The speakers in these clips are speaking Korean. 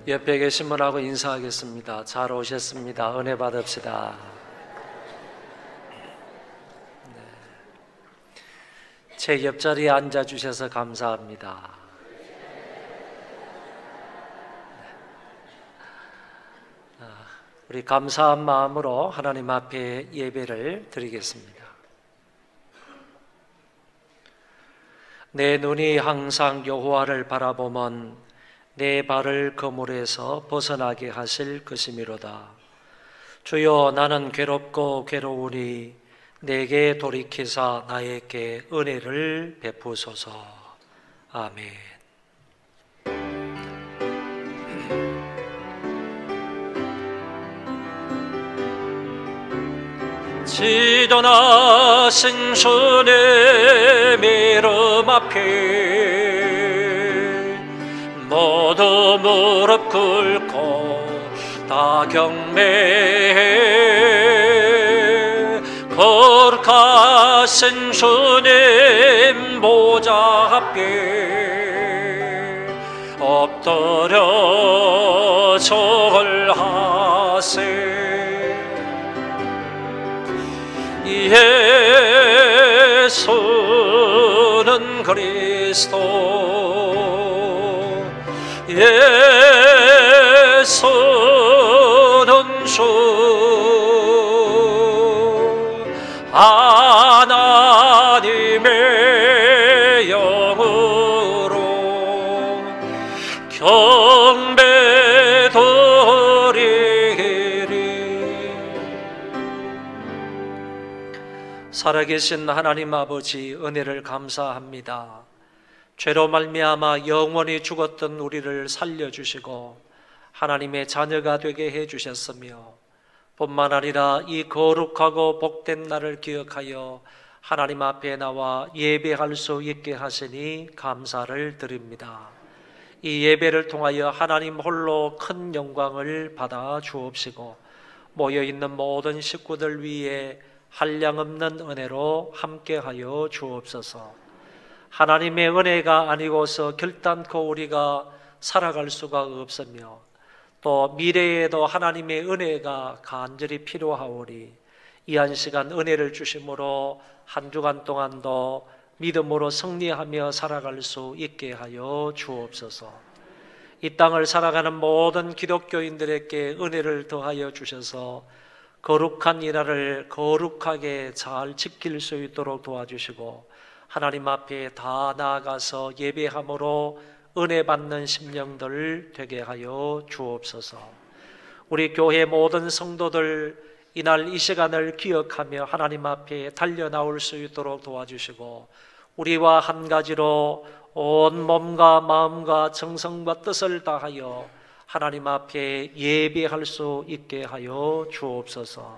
옆에 계신 분하고 인사하겠습니다. 잘 오셨습니다. 은혜 받읍시다. 제 옆자리에 앉아주셔서 감사합니다. 우리 감사한 마음으로 하나님 앞에 예배를 드리겠습니다. 내 눈이 항상 여호와를 바라보면 내 발을 그물에서 벗어나게 하실 것이미로다. 주여, 나는 괴롭고 괴로우니 내게 돌이키사 나에게 은혜를 베푸소서. 아멘. 지존하신 주님 이름 앞에 모두 무릎 꿇고 다 경배해. 거룩하신 주님 보좌 앞에 엎드려 절하세. 예수는 그리스도, 예수는 주, 하나님의 영으로 경배드리리. 살아계신 하나님 아버지, 은혜를 감사합니다. 죄로 말미암아 영원히 죽었던 우리를 살려주시고 하나님의 자녀가 되게 해주셨으며, 뿐만 아니라 이 거룩하고 복된 날을 기억하여 하나님 앞에 나와 예배할 수 있게 하시니 감사를 드립니다. 이 예배를 통하여 하나님 홀로 큰 영광을 받아 주옵시고, 모여있는 모든 식구들 위에 한량없는 은혜로 함께하여 주옵소서. 하나님의 은혜가 아니고서 결단코 우리가 살아갈 수가 없으며, 또 미래에도 하나님의 은혜가 간절히 필요하오니 이 한 시간 은혜를 주심으로 한 주간 동안도 믿음으로 승리하며 살아갈 수 있게 하여 주옵소서. 이 땅을 살아가는 모든 기독교인들에게 은혜를 더하여 주셔서 거룩한 이 날을 거룩하게 잘 지킬 수 있도록 도와주시고, 하나님 앞에 다 나아가서 예배함으로 은혜 받는 심령들 되게 하여 주옵소서. 우리 교회 모든 성도들 이날 이 시간을 기억하며 하나님 앞에 달려나올 수 있도록 도와주시고, 우리와 한 가지로 온 몸과 마음과 정성과 뜻을 다하여 하나님 앞에 예배할 수 있게 하여 주옵소서.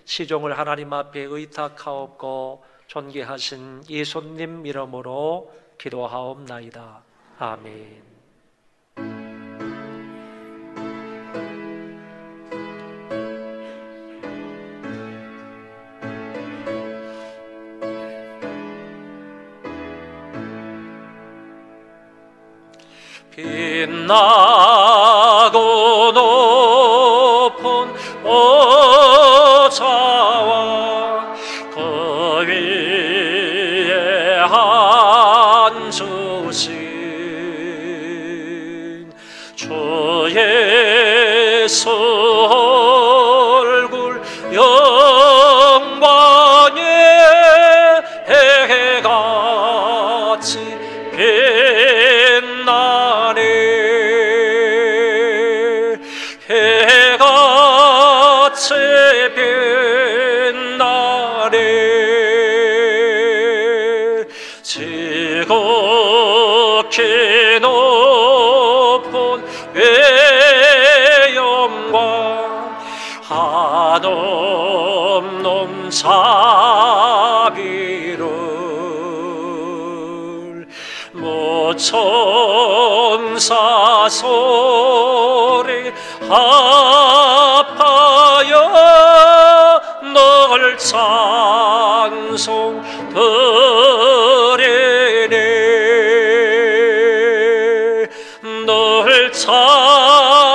시종을 하나님 앞에 의탁하옵고 존귀하신 예수님 이름으로 기도하옵나이다. 아멘. 빛나고 높은 보좌와 그 위에 앉으신 주 예수 얼굴 영광의 해같이 빛나네. 해같이 빛나네. 지극히 높은 영광, 한없는 자비를 모천사 소리 합하여 널 찬송 드리네. 널 찬송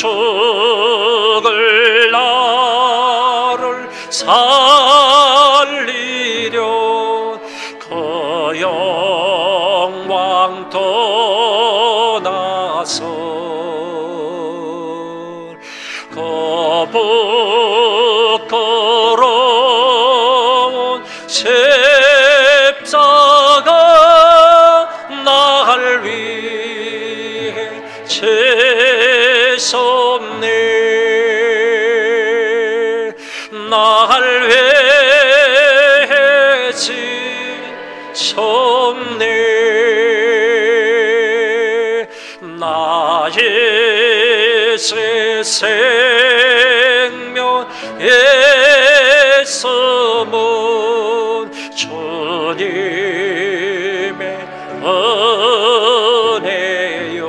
죽을 나를 살리려 그 영광 떠나서 그 부끄러운 십자가 날 위해 지셨네. 날 위해 지셨네. 나의 새 생명 예수는 주님의 은혜요.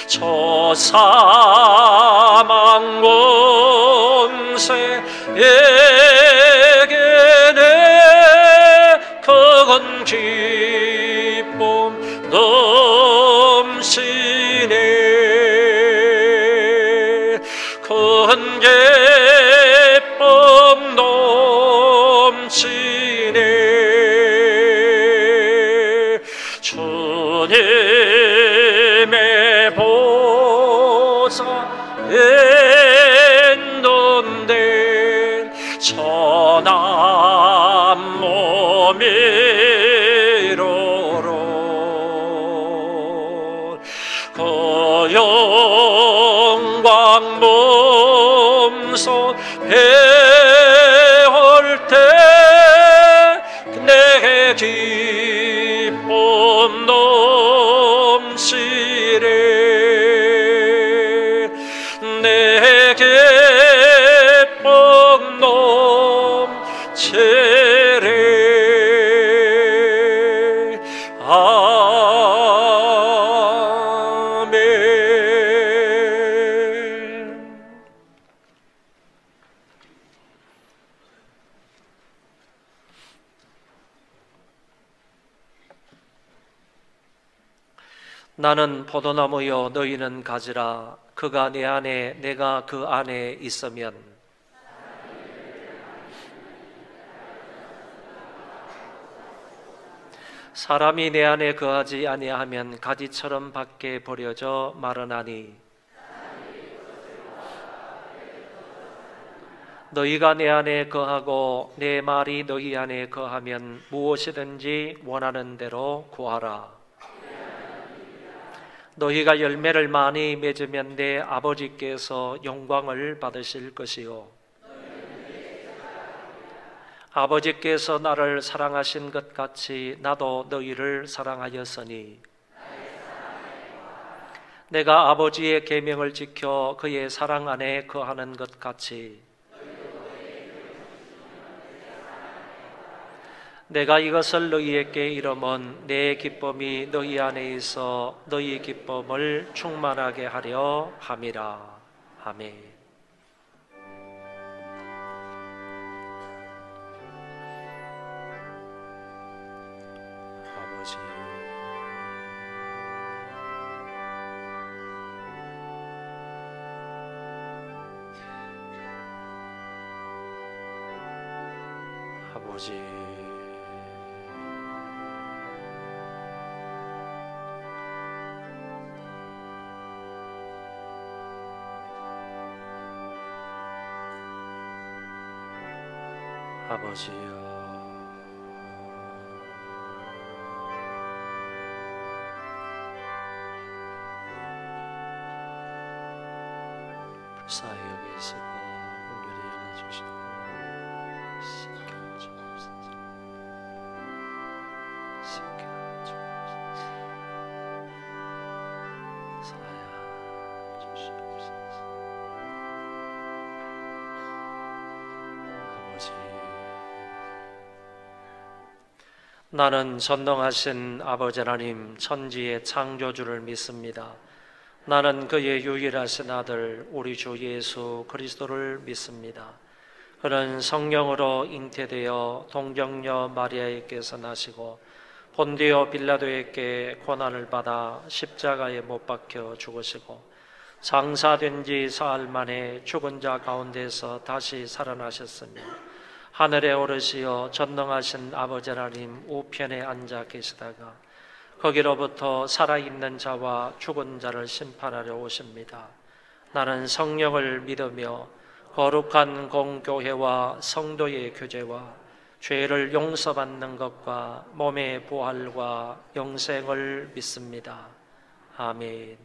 저 사망 권세에게는 그건 기쁨 넘치네. 큰 기쁨 넘치네. 주님의 보좌에 눈댄 천한 몸이로로 그 영광 몸소 배울 때 내 기쁨 넘치네. 내 기쁨 넘치네. 아멘. 나는 포도나무여 너희는 가지라. 그가 내 안에 내가 그 안에 있으면 사람이 내 안에 거하지 아니하면 가지처럼 밖에 버려져 마르나니 너희가 내 안에 거하고 내 말이 너희 안에 거하면 무엇이든지 원하는 대로 구하라. 너희가 열매를 많이 맺으면 내 아버지께서 영광을 받으실 것이요 아버지께서 나를 사랑하신 것 같이 나도 너희를 사랑하였으니 내가 아버지의 계명을 지켜 그의 사랑 안에 거하는 것 같이 내가 이것을 너희에게 이름은 내 기쁨이 너희 안에 있어 너희 기쁨을 충만하게 하려 함이라. 아멘. 아버지, 아버지, 아버지여, 불쌍히 여기시고 은결히 열어주시고 시켜주옵소서. 시켜주옵소서. 사야 주시옵소서. 아버지, 나는 전능하신 아버지 하나님 천지의 창조주를 믿습니다. 나는 그의 유일하신 아들 우리 주 예수 그리스도를 믿습니다. 그는 성령으로 잉태되어 동정녀 마리아에게서 나시고 본디오 빌라도에게 고난을 받아 십자가에 못 박혀 죽으시고 장사된 지 사흘 만에 죽은 자 가운데서 다시 살아나셨으며 하늘에 오르시어 전능하신 아버지 하나님 우편에 앉아 계시다가 거기로부터 살아있는 자와 죽은 자를 심판하려 오십니다. 나는 성령을 믿으며 거룩한 공교회와 성도의 교제와 죄를 용서받는 것과 몸의 부활과 영생을 믿습니다. 아멘.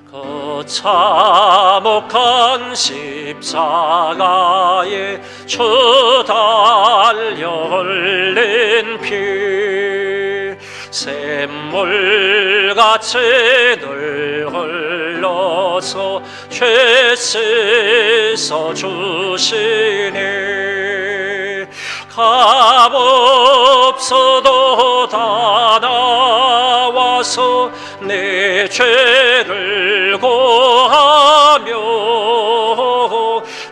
그 참혹한 십자가에 주 달려 흘린 피 샘물같이 늘 흘러서 죄 씻어 주시니 값없어도 다 나와서 내 죄를 고하며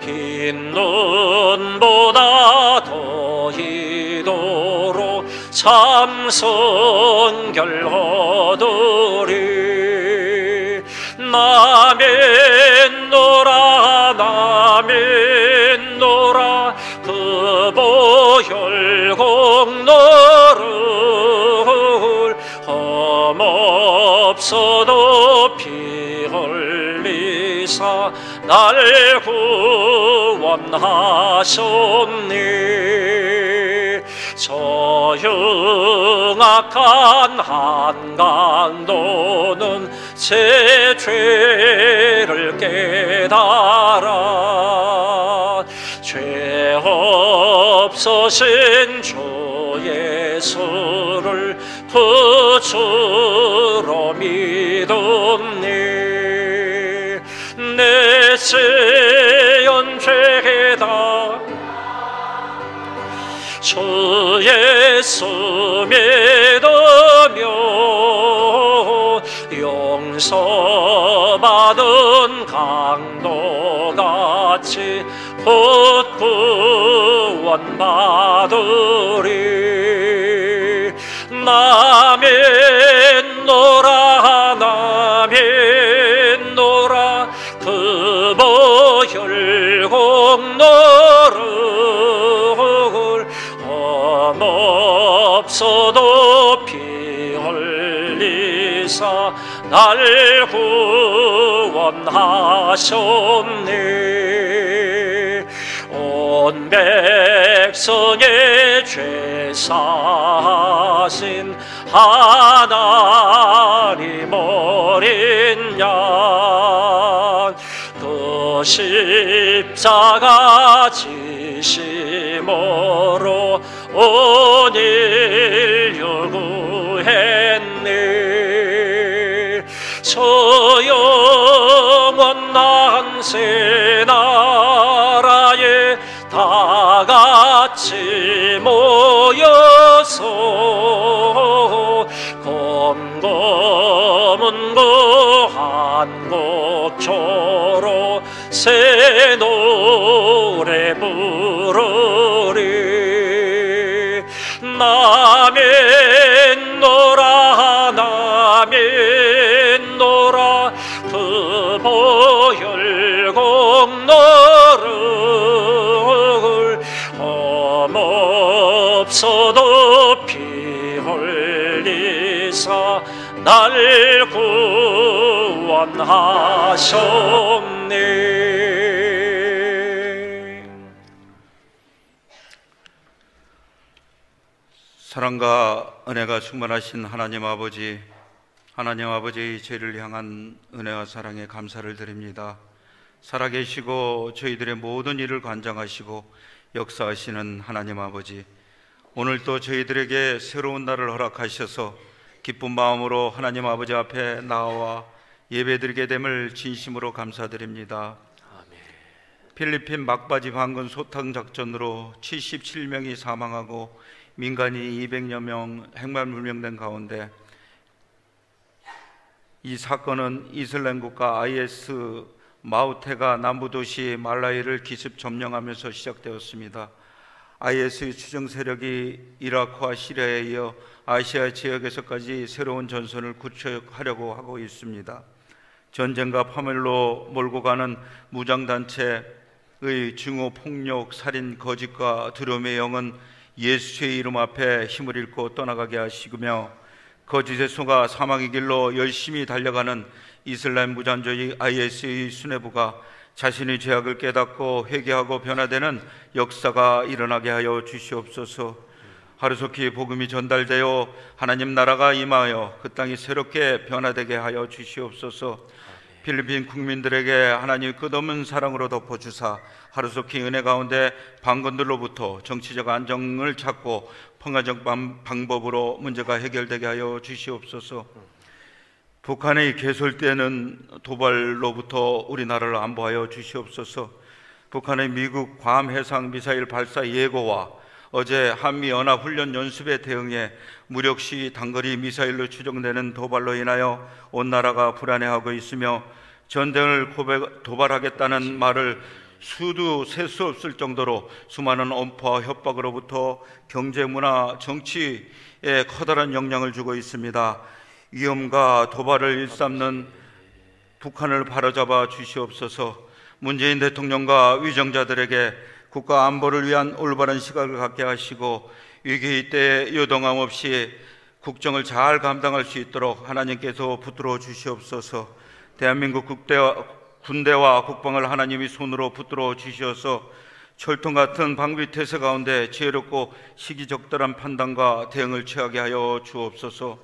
흰 눈보다 더 이도록 참선결 얻으리. 나맨노라 그 보혈공로를 험없어도 피 흘리사 날 구원하셨니. 저 흉악한 한강도는 제 죄를 깨달아 죄 없으신 주 예수를 구주로 믿었니. 내 지은 죄다 주 예수 믿으며 용서받은 강도같이 곧 구원받으리. 나맨노라 그 보혈공로를 험없어도 피 흘리사 날 구원하셨니. 온 백성의 죄 사신 하나님 어린 양 그 십자가 지심으로 온 인류 구했니. 저 영원한 새 나라에 다 같이 모여서 검검은 그 한곡조로 새 노래 부르리. 나맨노라 그 보혈공로를 험없어도 피 흘리사 날 구원하셨네. 사랑과 은혜가 충만하신 하나님 아버지의 죄를 향한 은혜와 사랑에 감사를 드립니다. 살아계시고 저희들의 모든 일을 관장하시고 역사하시는 하나님 아버지, 오늘 또 저희들에게 새로운 날을 허락하셔서 기쁜 마음으로 하나님 아버지 앞에 나와 예배드리게 됨을 진심으로 감사드립니다. 아멘. 필리핀 막바지 반군 소탕 작전으로 77명이 사망하고 민간이 200여 명 행방불명된 가운데 이 사건은 이슬람 국가 IS 마우테가 남부 도시 말라이를 기습 점령하면서 시작되었습니다. IS의 추정 세력이 이라크와 시리아에 이어 아시아 지역에서까지 새로운 전선을 구축하려고 하고 있습니다. 전쟁과 파멸로 몰고 가는 무장단체의 증오, 폭력, 살인, 거짓과 두려움의 영은 예수의 이름 앞에 힘을 잃고 떠나가게 하시며 거짓의 소가 사망의 길로 열심히 달려가는 이슬람 무장주의 IS의 수뇌부가 자신의 죄악을 깨닫고 회개하고 변화되는 역사가 일어나게 하여 주시옵소서. 하루속히 복음이 전달되어 하나님 나라가 임하여 그 땅이 새롭게 변화되게 하여 주시옵소서. 필리핀 국민들에게 하나님의 끝없는 사랑으로 덮어주사 하루속히 은혜 가운데 반군들로부터 정치적 안정을 찾고 평화적 방법으로 문제가 해결되게 하여 주시옵소서. 북한의 개설되는 도발로부터 우리나라를 안보하여 주시옵소서. 북한의 미국 괌 해상 미사일 발사 예고와 어제 한미 연합 훈련 연습에 대응해 무력 시 단거리 미사일로 추정되는 도발로 인하여 온 나라가 불안해하고 있으며 전쟁을 도발하겠다는 말을 수도 셀 수 없을 정도로 수많은 엄포와 협박으로부터 경제, 문화, 정치에 커다란 영향을 주고 있습니다. 위험과 도발을 일삼는 북한을 바로잡아 주시옵소서. 문재인 대통령과 위정자들에게 국가 안보를 위한 올바른 시각을 갖게 하시고 위기 때 요동함 없이 국정을 잘 감당할 수 있도록 하나님께서 붙들어 주시옵소서. 대한민국 군대와 국방을 하나님이 손으로 붙들어 주셔서 철통 같은 방비 태세 가운데 지혜롭고 시기적절한 판단과 대응을 취하게 하여 주옵소서.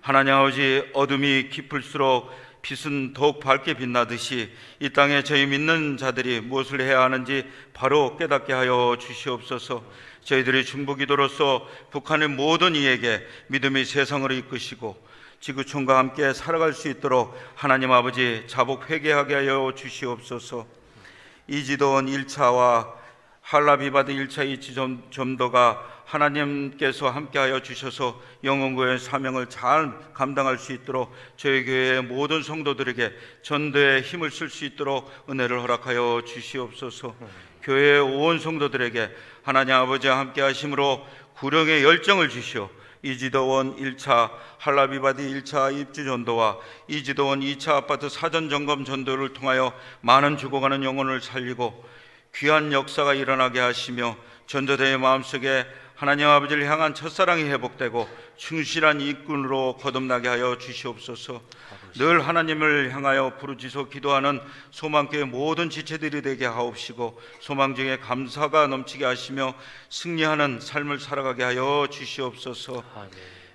하나님 아버지, 어둠이 깊을수록 빛은 더욱 밝게 빛나듯이 이 땅에 저희 믿는 자들이 무엇을 해야 하는지 바로 깨닫게 하여 주시옵소서. 저희들의 중보기도로서 북한의 모든 이에게 믿음의 세상으로 이끄시고 지구촌과 함께 살아갈 수 있도록 하나님 아버지 자복 회개하게 하여 주시옵소서. 이지도원 1차와 할라비바드 1차 이치점도가 하나님께서 함께하여 주셔서 영혼구의 사명을 잘 감당할 수 있도록 저희 교회의 모든 성도들에게 전도에 힘을 쓸 수 있도록 은혜를 허락하여 주시옵소서. 교회의 온 성도들에게 하나님 아버지와 함께하심으로 구령의 열정을 주시오. 이지도원 1차 할라비바드 1차 입주전도와 이지도원 2차 아파트 사전점검 전도를 통하여 많은 죽어가는 영혼을 살리고 귀한 역사가 일어나게 하시며 전도대의 마음속에 하나님 아버지를 향한 첫사랑이 회복되고 충실한 일꾼으로 거듭나게 하여 주시옵소서. 늘 하나님을 향하여 부르짖어 기도하는 소망교회 모든 지체들이 되게 하옵시고 소망 중에 감사가 넘치게 하시며 승리하는 삶을 살아가게 하여 주시옵소서.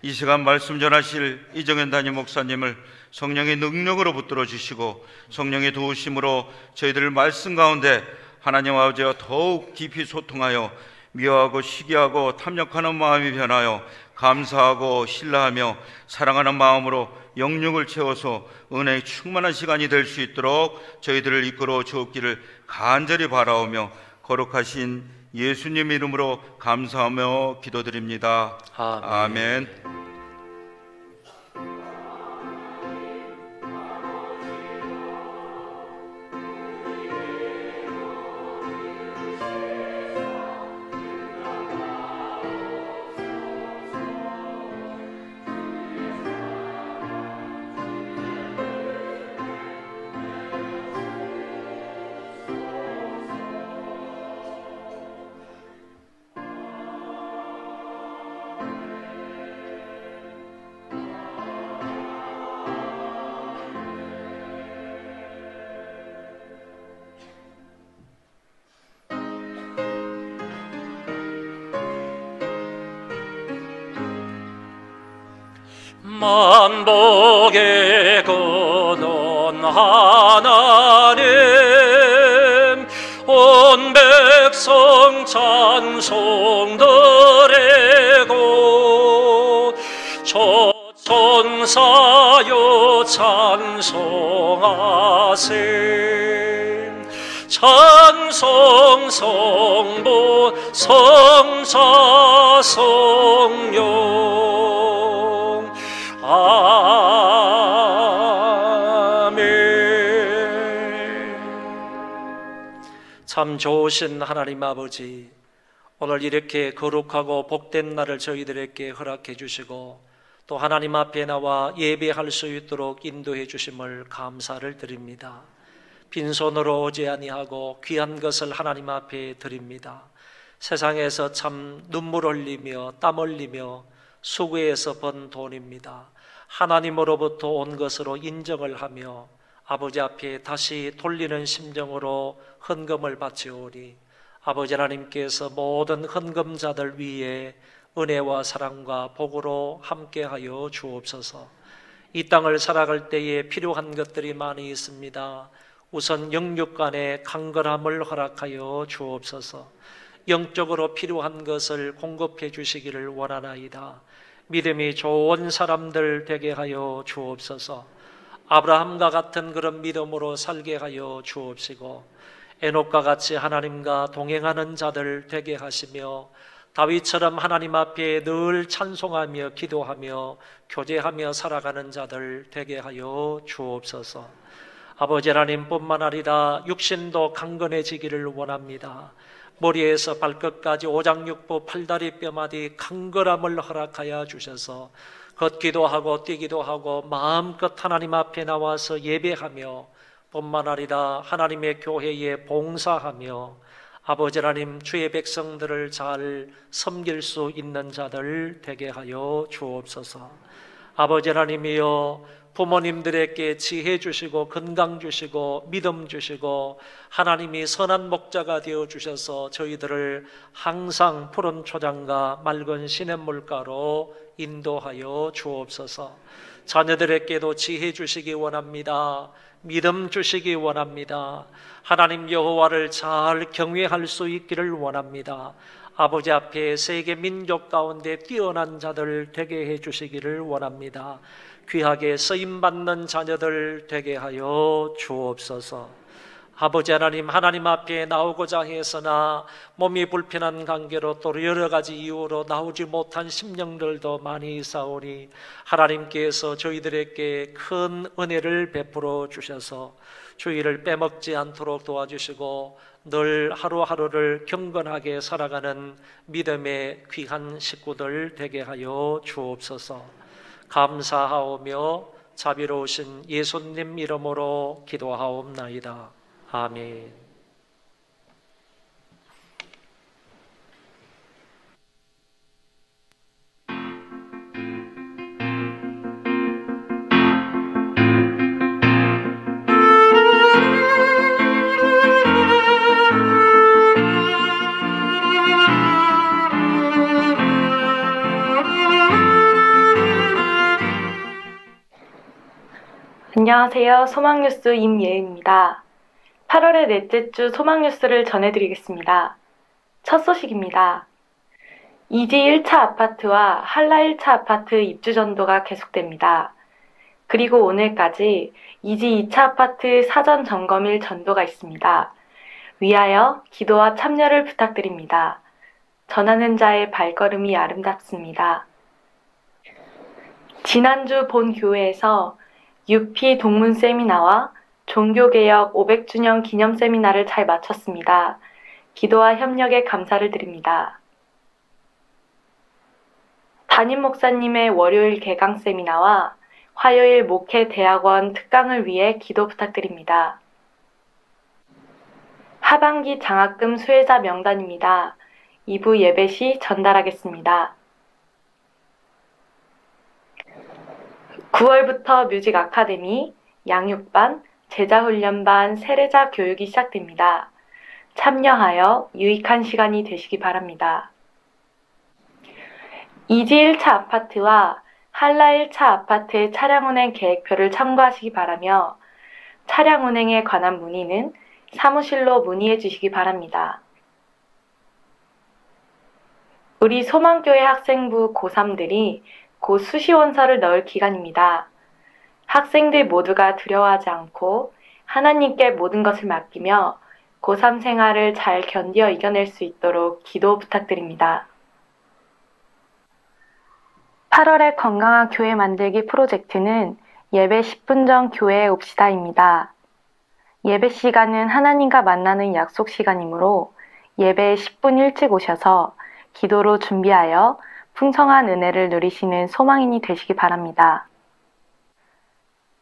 이 시간 말씀 전하실 이정현 담임 목사님을 성령의 능력으로 붙들어 주시고 성령의 도우심으로 저희들 말씀 가운데 하나님 아버지와 더욱 깊이 소통하여 미워하고 시기하고 탐욕하는 마음이 변하여 감사하고 신뢰하며 사랑하는 마음으로 영육을 채워서 은혜의 충만한 시간이 될 수 있도록 저희들을 이끌어 주옵기를 간절히 바라오며 거룩하신 예수님 이름으로 감사하며 기도드립니다. 아멘. 만복의 근원 하나님 온 백성 찬송 드리고 천사여 찬송하세 찬송 성부 성자 성령 아멘. 참 좋으신 하나님 아버지, 오늘 이렇게 거룩하고 복된 날을 저희들에게 허락해 주시고 또 하나님 앞에 나와 예배할 수 있도록 인도해 주심을 감사를 드립니다. 빈손으로 오지 아니하고 귀한 것을 하나님 앞에 드립니다. 세상에서 참 눈물 흘리며 땀 흘리며 수고해서 번 돈입니다. 하나님으로부터 온 것으로 인정을 하며 아버지 앞에 다시 돌리는 심정으로 헌금을 바치오니 아버지 하나님께서 모든 헌금자들 위에 은혜와 사랑과 복으로 함께하여 주옵소서. 이 땅을 살아갈 때에 필요한 것들이 많이 있습니다. 우선 영육 간의 강건함을 허락하여 주옵소서. 영적으로 필요한 것을 공급해 주시기를 원하나이다. 믿음이 좋은 사람들 되게 하여 주옵소서. 아브라함과 같은 그런 믿음으로 살게 하여 주옵시고 에녹과 같이 하나님과 동행하는 자들 되게 하시며 다윗처럼 하나님 앞에 늘 찬송하며 기도하며 교제하며 살아가는 자들 되게 하여 주옵소서. 아버지 하나님뿐만 아니라 육신도 강건해지기를 원합니다. 머리에서 발끝까지 오장육부 팔다리 뼈마디 강건함을 허락하여 주셔서 걷기도 하고 뛰기도 하고 마음껏 하나님 앞에 나와서 예배하며 뿐만 아니라 하나님의 교회에 봉사하며 아버지 하나님 주의 백성들을 잘 섬길 수 있는 자들 되게 하여 주옵소서. 아버지 하나님이여, 부모님들에게 지혜 주시고 건강 주시고 믿음 주시고 하나님이 선한 목자가 되어 주셔서 저희들을 항상 푸른 초장과 맑은 시냇물가로 인도하여 주옵소서. 자녀들에게도 지혜 주시기 원합니다. 믿음 주시기 원합니다. 하나님 여호와를 잘 경외할 수 있기를 원합니다. 아버지 앞에 세계 민족 가운데 뛰어난 자들 되게 해주시기를 원합니다. 귀하게 쓰임받는 자녀들 되게 하여 주옵소서. 아버지 하나님, 하나님 앞에 나오고자 해서나 몸이 불편한 관계로 또 여러 가지 이유로 나오지 못한 심령들도 많이 있사오니 하나님께서 저희들에게 큰 은혜를 베풀어 주셔서 주의를 빼먹지 않도록 도와주시고 늘 하루하루를 경건하게 살아가는 믿음의 귀한 식구들 되게 하여 주옵소서. 감사하오며 자비로우신 예수님 이름으로 기도하옵나이다. 아멘. 안녕하세요. 소망뉴스 임예은입니다. 8월의 넷째 주 소망뉴스를 전해드리겠습니다. 첫 소식입니다. 이지 1차 아파트와 한라 1차 아파트 입주 전도가 계속됩니다. 그리고 오늘까지 이지 2차 아파트 사전 점검일 전도가 있습니다. 위하여 기도와 참여를 부탁드립니다. 전하는 자의 발걸음이 아름답습니다. 지난주 본 교회에서 UP 동문 세미나와 종교개혁 500주년 기념 세미나를 잘 마쳤습니다. 기도와 협력에 감사를 드립니다. 담임 목사님의 월요일 개강 세미나와 화요일 목회 대학원 특강을 위해 기도 부탁드립니다. 하반기 장학금 수혜자 명단입니다. 2부 예배 시 전달하겠습니다. 9월부터 뮤직 아카데미, 양육반, 제자훈련반, 세례자 교육이 시작됩니다. 참여하여 유익한 시간이 되시기 바랍니다. 이지 1차 아파트와 한라 1차 아파트의 차량 운행 계획표를 참고하시기 바라며 차량 운행에 관한 문의는 사무실로 문의해 주시기 바랍니다. 우리 소망교회 학생부 고3들이 곧 수시원서를 넣을 기간입니다. 학생들 모두가 두려워하지 않고 하나님께 모든 것을 맡기며 고3 생활을 잘 견디어 이겨낼 수 있도록 기도 부탁드립니다. 8월의 건강한 교회 만들기 프로젝트는 예배 10분 전 교회에 옵시다입니다. 예배 시간은 하나님과 만나는 약속 시간이므로 예배에 10분 일찍 오셔서 기도로 준비하여 풍성한 은혜를 누리시는 소망인이 되시기 바랍니다.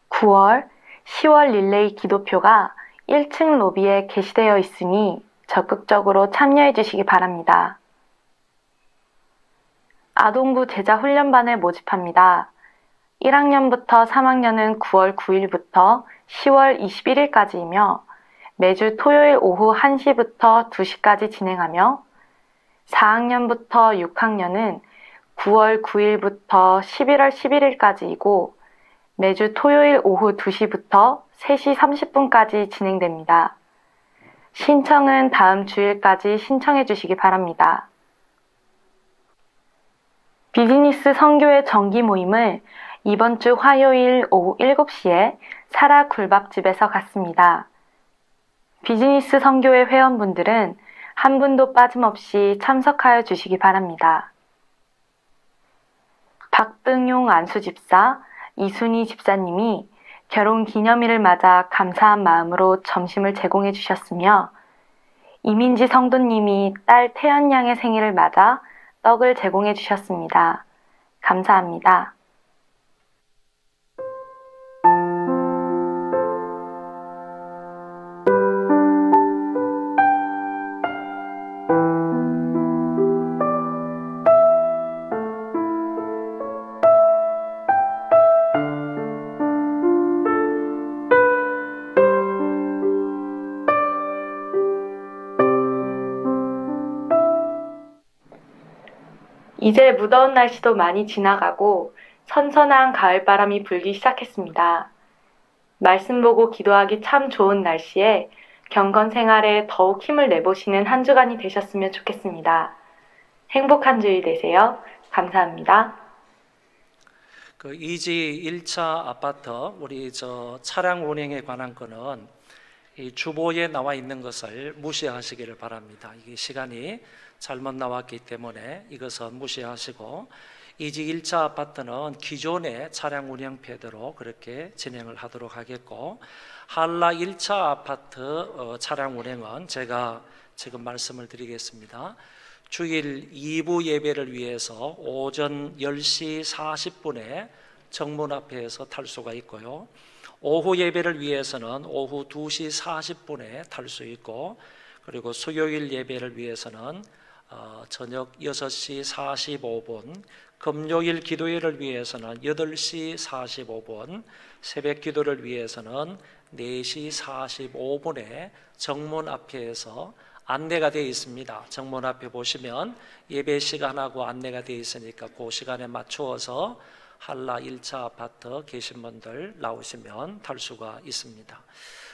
9월, 10월 릴레이 기도표가 1층 로비에 게시되어 있으니 적극적으로 참여해 주시기 바랍니다. 아동부 제자훈련반을 모집합니다. 1학년부터 3학년은 9월 9일부터 10월 21일까지이며 매주 토요일 오후 1시부터 2시까지 진행하며 4학년부터 6학년은 9월 9일부터 11월 11일까지이고 매주 토요일 오후 2시부터 3시 30분까지 진행됩니다. 신청은 다음 주일까지 신청해 주시기 바랍니다. 비즈니스 선교회 정기 모임을 이번 주 화요일 오후 7시에 사라 굴밥집에서 갖습니다. 비즈니스 선교회 회원분들은 한 분도 빠짐없이 참석하여 주시기 바랍니다. 박등용 안수집사, 이순희 집사님이 결혼 기념일을 맞아 감사한 마음으로 점심을 제공해 주셨으며 이민지 성도님이 딸 태연 양의 생일을 맞아 떡을 제공해 주셨습니다. 감사합니다. 이제 무더운 날씨도 많이 지나가고 선선한 가을바람이 불기 시작했습니다. 말씀 보고 기도하기 참 좋은 날씨에 경건 생활에 더욱 힘을 내보시는 한 주간이 되셨으면 좋겠습니다. 행복한 주일 되세요. 감사합니다. 그 이지 1차 아파트 우리 차량 운행에 관한 거는 이 주보에 나와 있는 것을 무시하시기를 바랍니다. 이게 시간이 잘못 나왔기 때문에 이것은 무시하시고 이지 1차 아파트는 기존의 차량 운영표대로 그렇게 진행을 하도록 하겠고 한라 1차 아파트 차량 운행은 제가 지금 말씀을 드리겠습니다. 주일 2부 예배를 위해서 오전 10시 40분에 정문 앞에서 탈 수가 있고요. 오후 예배를 위해서는 오후 2시 40분에 탈 수 있고 그리고 수요일 예배를 위해서는 저녁 6시 45분, 금요일 기도회를 위해서는 8시 45분, 새벽 기도를 위해서는 4시 45분에 정문 앞에서 안내가 되어 있습니다. 정문 앞에 보시면 예배 시간하고 안내가 되어 있으니까 그 시간에 맞추어서 한라 1차 아파트 계신 분들 나오시면 탈 수가 있습니다.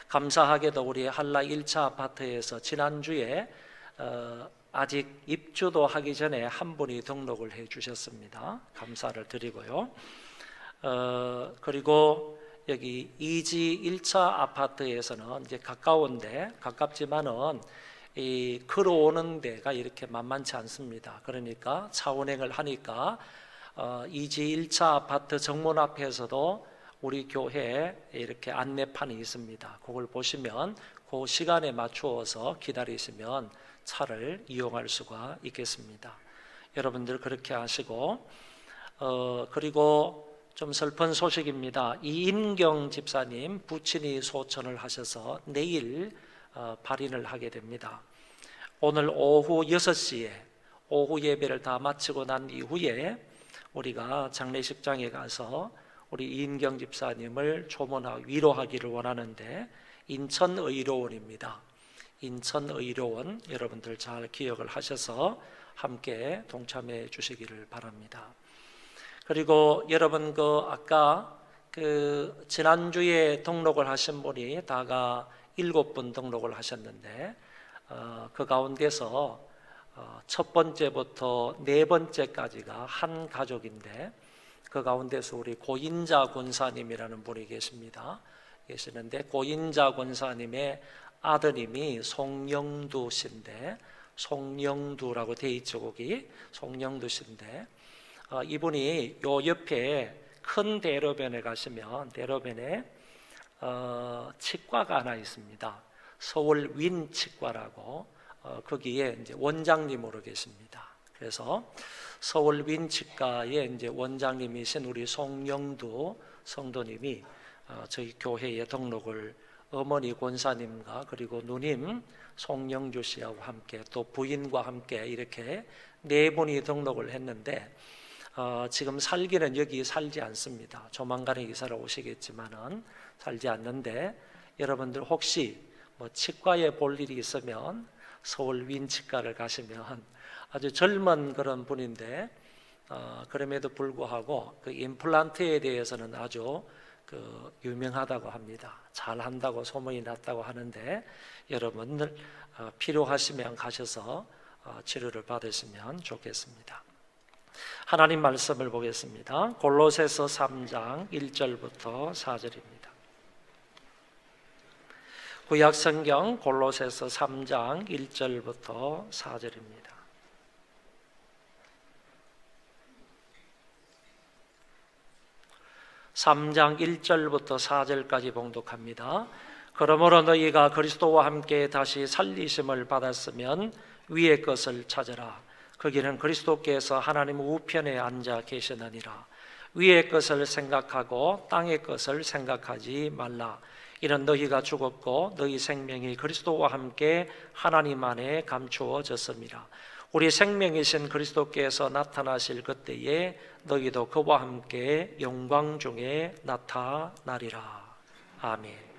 감사하게도 우리 한라 1차 아파트에서 지난주에 아직 입주도 하기 전에 한 분이 등록을 해 주셨습니다. 감사를 드리고요. 그리고 여기 이지 1차 아파트에서는 이제 가깝지만은 이 걸어오는 데가 이렇게 만만치 않습니다. 그러니까 차 운행을 하니까 이지 1차 아파트 정문 앞에서도 우리 교회에 이렇게 안내판이 있습니다. 그걸 보시면 그 시간에 맞추어서 기다리시면 차를 이용할 수가 있겠습니다. 여러분들 그렇게 하시고 그리고 좀 슬픈 소식입니다. 이인경 집사님 부친이 소천을 하셔서 내일 발인을 하게 됩니다. 오늘 오후 6시에 오후 예배를 다 마치고 난 이후에 우리가 장례식장에 가서 우리 이인경 집사님을 조문하고 위로하기를 원하는데 인천의료원입니다. 인천의료원 여러분들 잘 기억을 하셔서 함께 동참해 주시기를 바랍니다. 그리고 여러분 아까 지난주에 등록을 하신 분이 다가 7분 등록을 하셨는데 그 가운데서 첫 번째부터 네 번째까지가 한 가족인데 그 가운데서 우리 고인자 권사님이라는 분이 계시는데 고인자 권사님의 아드님이 송영두 씨인데, 송영두라고 돼 있죠. 거기 송영두 씨인데, 이분이 요 옆에 큰 대로변에 가시면 대로변에 치과가 하나 있습니다. 서울 윈치과라고, 거기에 이제 원장님으로 계십니다. 그래서 서울 윈치과의 이제 원장님이신 우리 송영두 성도님이 저희 교회에 등록을 어머니 권사님과 그리고 누님 송영주 씨하고 함께 또 부인과 함께 이렇게 네 분이 등록을 했는데, 지금 살기는 여기 살지 않습니다. 조만간에 이사를 오시겠지만은 살지 않는데, 여러분들 혹시 뭐 치과에 볼 일이 있으면 서울 윈치과를 가시면 아주 젊은 그런 분인데, 그럼에도 불구하고 그 임플란트에 대해서는 아주 유명하다고 합니다. 잘 한다고 소문이 났다고 하는데, 여러분들 필요하시면 가셔서 치료를 받으시면 좋겠습니다. 하나님 말씀을 보겠습니다. 골로새서 3장 1절부터 4절입니다. 구약성경 골로새서 3장 1절부터 4절입니다. (3장 1절부터 4절까지) 봉독합니다. 그러므로 너희가 그리스도와 함께 다시 살리심을 받았으면 위의 것을 찾으라. 거기는 그리스도께서 하나님 우편에 앉아 계시느니라. 위의 것을 생각하고 땅의 것을 생각하지 말라. 이는 너희가 죽었고 너희 생명이 그리스도와 함께 하나님 안에 감추어졌습니다. 우리 생명이신 그리스도께서 나타나실 그때에 너희도 그와 함께 영광 중에 나타나리라. 아멘.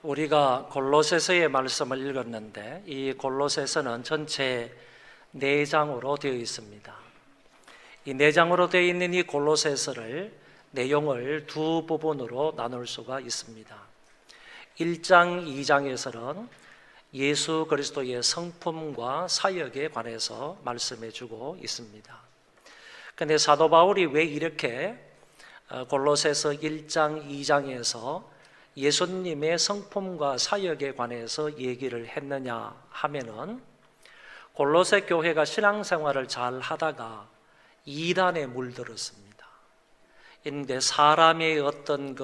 우리가 골로새서의 말씀을 읽었는데, 이 골로새서는 전체 4장으로 되어 있습니다. 이 4장으로 되어 있는 이 골로새서를 내용을 두 부분으로 나눌 수가 있습니다. 1장, 2장에서는 예수 그리스도의 성품과 사역에 관해서 말씀해 주고 있습니다. 그런데 사도 바울이 왜 이렇게 골로새서 1장, 2장에서 예수님의 성품과 사역에 관해서 얘기를 했느냐 하면은 골로새 교회가 신앙생활을 잘 하다가 이단에 물들었습니다. 근데 사람의 어떤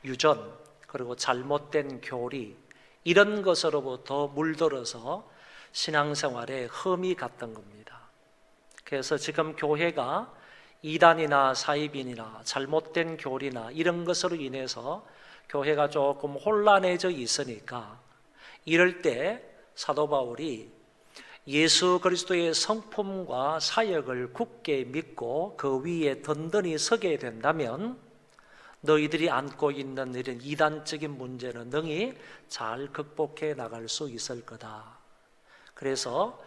유전 그리고 잘못된 교리 이런 것으로부터 물들어서 신앙생활에 흠이 갔던 겁니다. 그래서 지금 교회가 이단이나 사이비나 잘못된 교리나 이런 것으로 인해서 교회가 조금 혼란해져 있으니까 이럴 때 사도 바울이 예수 그리스도의 성품과 사역을 굳게 믿고 그 위에 든든히 서게 된다면 너희들이 안고 있는 이런 이단적인 문제는 능히 잘 극복해 나갈 수 있을 거다. 그래서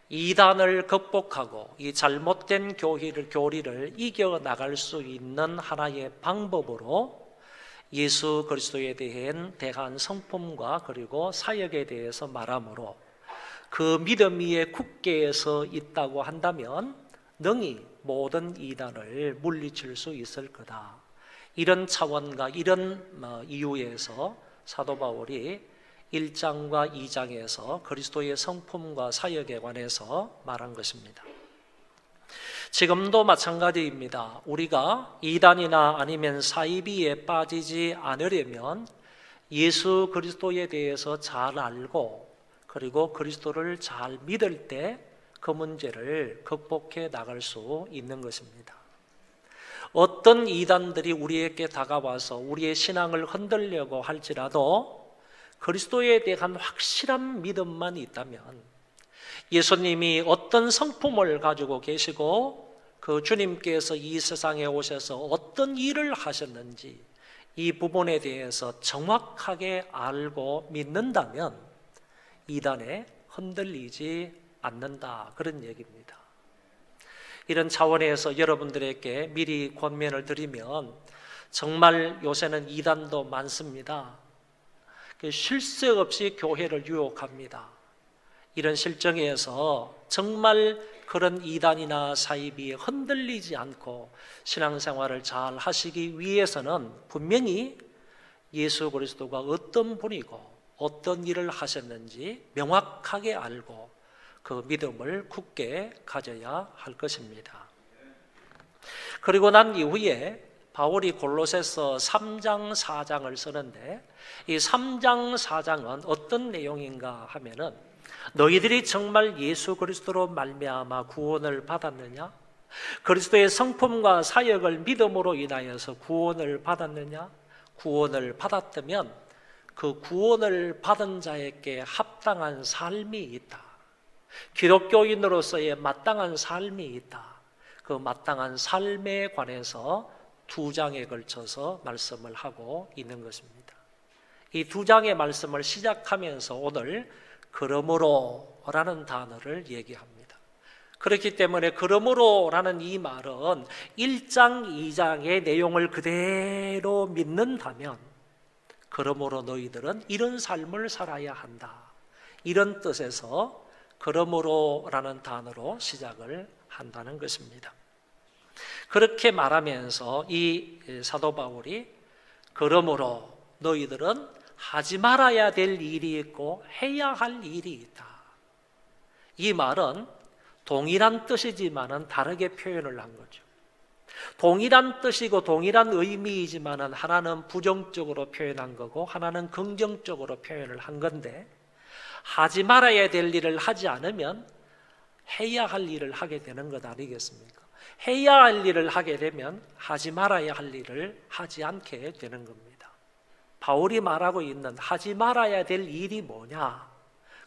이단을 극복하고 이 잘못된 교리를 이겨 나갈 수 있는 하나의 방법으로 예수 그리스도에 대한 성품과 그리고 사역에 대해서 말하므로 그 믿음 위에 굳게 서 있다고 한다면 능히 모든 이단을 물리칠 수 있을 거다. 이런 차원과 이런 이유에서 사도 바울이 1장과 2장에서 그리스도의 성품과 사역에 관해서 말한 것입니다. 지금도 마찬가지입니다. 우리가 이단이나 아니면 사이비에 빠지지 않으려면 예수 그리스도에 대해서 잘 알고 그리고 그리스도를 잘 믿을 때 그 문제를 극복해 나갈 수 있는 것입니다. 어떤 이단들이 우리에게 다가와서 우리의 신앙을 흔들려고 할지라도 그리스도에 대한 확실한 믿음만 있다면 예수님이 어떤 성품을 가지고 계시고 그 주님께서 이 세상에 오셔서 어떤 일을 하셨는지 이 부분에 대해서 정확하게 알고 믿는다면 이단에 흔들리지 않는다, 그런 얘기입니다. 이런 차원에서 여러분들에게 미리 권면을 드리면 정말 요새는 이단도 많습니다. 쉴 새 없이 교회를 유혹합니다. 이런 실정에서 정말 그런 이단이나 사이비에 흔들리지 않고 신앙생활을 잘 하시기 위해서는 분명히 예수 그리스도가 어떤 분이고 어떤 일을 하셨는지 명확하게 알고 그 믿음을 굳게 가져야 할 것입니다. 그리고 난 이후에 바울이 골로새서 3장 4장을 쓰는데 이 3장 4장은 어떤 내용인가 하면은 너희들이 정말 예수 그리스도로 말미암아 구원을 받았느냐? 그리스도의 성품과 사역을 믿음으로 인하여서 구원을 받았느냐? 구원을 받았다면 그 구원을 받은 자에게 합당한 삶이 있다. 기독교인으로서의 마땅한 삶이 있다. 그 마땅한 삶에 관해서 2장에 걸쳐서 말씀을 하고 있는 것입니다. 이 2장의 말씀을 시작하면서 오늘 그러므로 라는 단어를 얘기합니다. 그렇기 때문에 그러므로 라는 이 말은 1장, 2장의 내용을 그대로 믿는다면 그러므로 너희들은 이런 삶을 살아야 한다. 이런 뜻에서 그러므로 라는 단어로 시작을 한다는 것입니다. 그렇게 말하면서 이 사도 바울이 그러므로 너희들은 하지 말아야 될 일이 있고 해야 할 일이 있다. 이 말은 동일한 뜻이지만은 다르게 표현을 한 거죠. 동일한 뜻이고 동일한 의미이지만은 하나는 부정적으로 표현한 거고 하나는 긍정적으로 표현을 한 건데 하지 말아야 될 일을 하지 않으면 해야 할 일을 하게 되는 것 아니겠습니까? 해야 할 일을 하게 되면 하지 말아야 할 일을 하지 않게 되는 겁니다. 바울이 말하고 있는 하지 말아야 될 일이 뭐냐?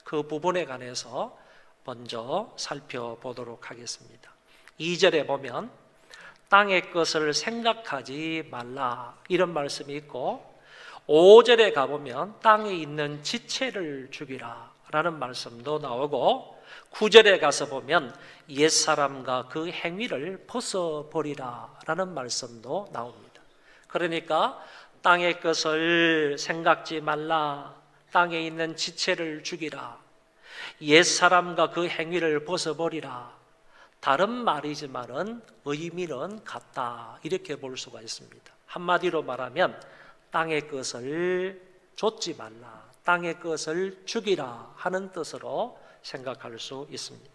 그 부분에 관해서 먼저 살펴보도록 하겠습니다. 2절에 보면 땅의 것을 생각하지 말라 이런 말씀이 있고 5절에 가보면 땅에 있는 지체를 죽이라 라는 말씀도 나오고 9절에 가서 보면 옛사람과 그 행위를 벗어버리라 라는 말씀도 나옵니다. 그러니까 땅의 것을 생각지 말라, 땅에 있는 지체를 죽이라, 옛사람과 그 행위를 벗어버리라. 다른 말이지만은 의미는 같다, 이렇게 볼 수가 있습니다. 한마디로 말하면 땅의 것을 좇지 말라, 땅의 것을 죽이라 하는 뜻으로 생각할 수 있습니다.